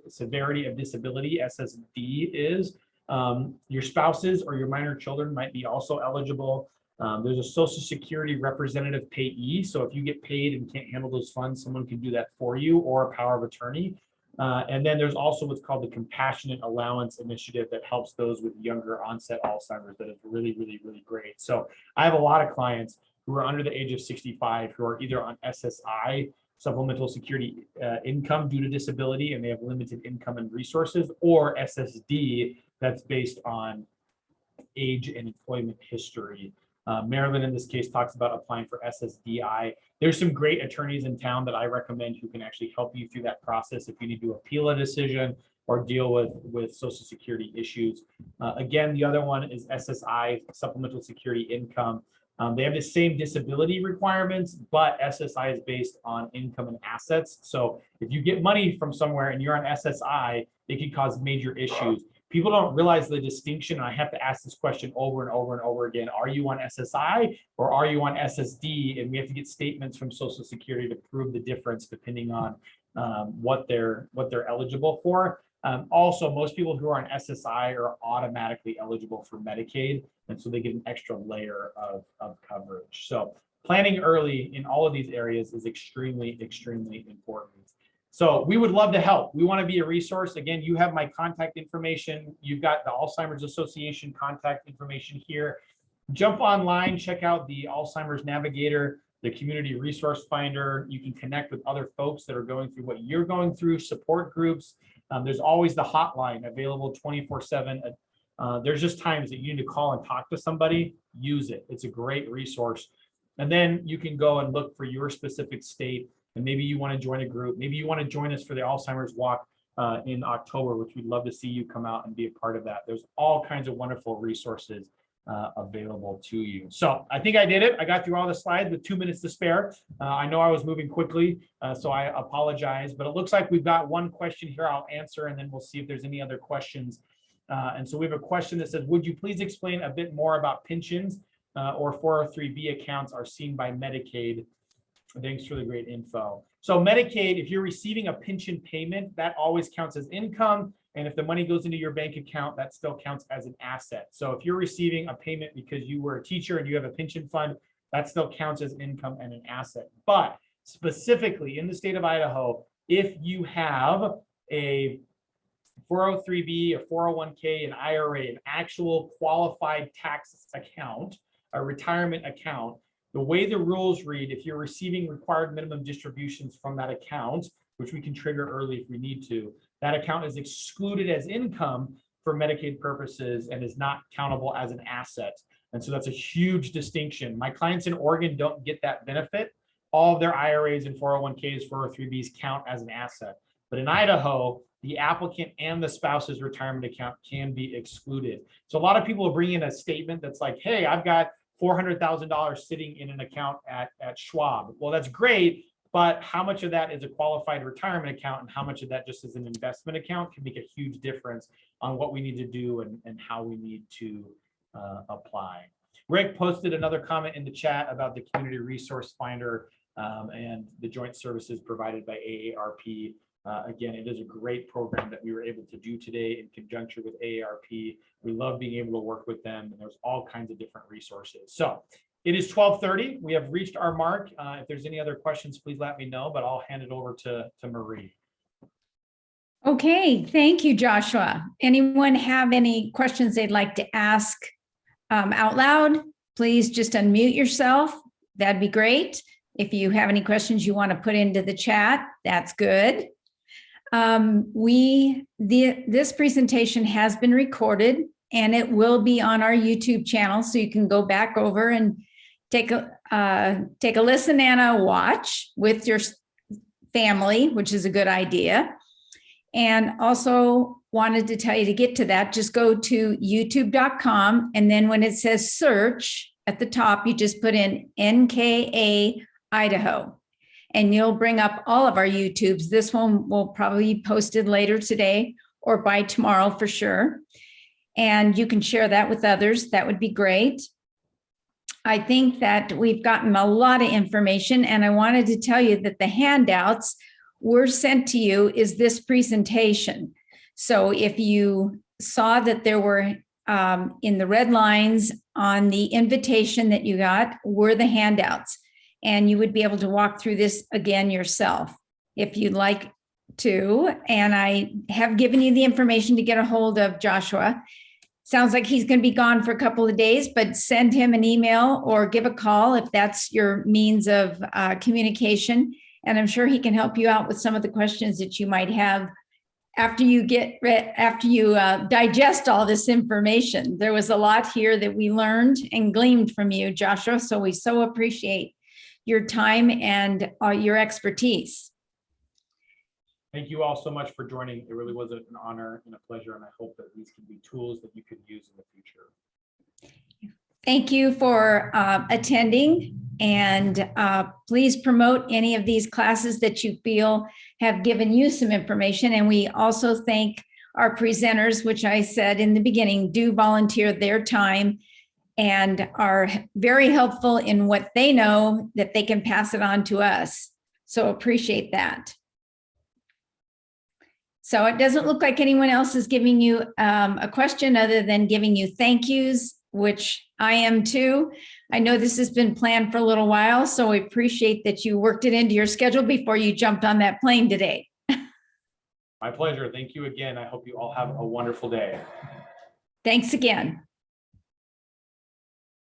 severity of disability. SSD is. Your spouses or your minor children might be also eligible. There's a Social Security representative payee. So if you get paid and can't handle those funds, someone can do that for you, or a power of attorney. And then there's also what's called the Compassionate Allowance Initiative that helps those with younger onset Alzheimer's. That is really, really, really great. So I have a lot of clients who are under the age of 65 who are either on SSI, supplemental security income due to disability, and they have limited income and resources, or SSD, that's based on age and employment history. Marilyn, in this case, talks about applying for SSDI. There's some great attorneys in town that I recommend who can actually help you through that process if you need to appeal a decision or deal with Social Security issues. Again, the other one is SSI, supplemental security income. They have the same disability requirements, but SSI is based on income and assets. So if you get money from somewhere and you're on SSI, it can cause major issues. People don't realize the distinction. And I have to ask this question over and over and over again. Are you on SSI or are you on SSD? And we have to get statements from Social Security to prove the difference depending on what they're eligible for. Also, most people who are on SSI are automatically eligible for Medicaid, and so they get an extra layer of coverage. So planning early in all of these areas is extremely, extremely important. So we would love to help. We want to be a resource. Again, you have my contact information. You've got the Alzheimer's Association contact information here. Jump online, check out the Alzheimer's Navigator, the Community Resource Finder. You can connect with other folks that are going through what you're going through, support groups. There's always the hotline available 24/7. There's just times that you need to call and talk to somebody, use it. It's a great resource. And then you can go and look for your specific state. And maybe you want to join a group. Maybe you want to join us for the Alzheimer's Walk in October, which we'd love to see you come out and be a part of that. There's all kinds of wonderful resources available to you. So I think I did it. I got through all the slides with 2 minutes to spare. I know I was moving quickly, so I apologize, but it looks like we've got one question here I'll answer, and then we'll see if there's any other questions. And so we have a question that says, would you please explain a bit more about pensions or 403B accounts are seen by Medicaid? Thanks for the great info. So Medicaid, if you're receiving a pension payment, that always counts as income. And if the money goes into your bank account, that still counts as an asset. So if you're receiving a payment because you were a teacher and you have a pension fund, that still counts as income and an asset. But specifically in the state of Idaho, if you have a 403B, a 401k, an IRA, an actual qualified tax account, a retirement account, the way the rules read, if you're receiving required minimum distributions from that account, which we can trigger early if we need to, that account is excluded as income for Medicaid purposes and is not countable as an asset. And so that's a huge distinction. My clients in Oregon don't get that benefit. All of their IRAs and 401ks, 403bs count as an asset. But in Idaho, the applicant and the spouse's retirement account can be excluded. So a lot of people will bring in a statement that's like, hey, I've got $400,000 sitting in an account at Schwab. Well, that's great. But how much of that is a qualified retirement account and how much of that just is an investment account can make a huge difference on what we need to do and how we need to apply. Rick posted another comment in the chat about the Community Resource Finder and the joint services provided by AARP. Again, it is a great program that we were able to do today in conjunction with AARP. We love being able to work with them, and there's all kinds of different resources. So it is 12:30. We have reached our mark. If there's any other questions, please let me know, but I'll hand it over to Marie. Okay, thank you, Joshua. Anyone have any questions they'd like to ask out loud? Please just unmute yourself. That'd be great. If you have any questions you want to put into the chat, that's good. This presentation has been recorded and it will be on our YouTube channel, so you can go back over and take a listen and a watch with your family, which is a good idea. And also wanted to tell you to get to that, just go to youtube.com. And then when it says search at the top, you just put in NKA Idaho and you'll bring up all of our YouTubes. This one will probably be posted later today or by tomorrow for sure. And you can share that with others. That would be great. I think that we've gotten a lot of information, and I wanted to tell you that the handouts were sent to you is this presentation. So if you saw that there were in the red lines on the invitation that you got were the handouts, and you would be able to walk through this again yourself if you'd like to. And I have given you the information to get a hold of Joshua. Sounds like he's going to be gone for a couple of days, but send him an email or give a call if that's your means of communication. And I'm sure he can help you out with some of the questions that you might have after you digest all this information. There was a lot here that we learned and gleaned from you, Joshua. So we so appreciate your time and your expertise. Thank you all so much for joining. It really was an honor and a pleasure, and I hope that these can be tools that you could use in the future. Thank you for attending, and please promote any of these classes that you feel have given you some information. And we also thank our presenters, which I said in the beginning, do volunteer their time and are very helpful in what they know that they can pass it on to us. So appreciate that. So it doesn't look like anyone else is giving you a question other than giving you thank yous, which I am too. I know this has been planned for a little while, so we appreciate that you worked it into your schedule before you jumped on that plane today. My pleasure. Thank you again. I hope you all have a wonderful day. Thanks again.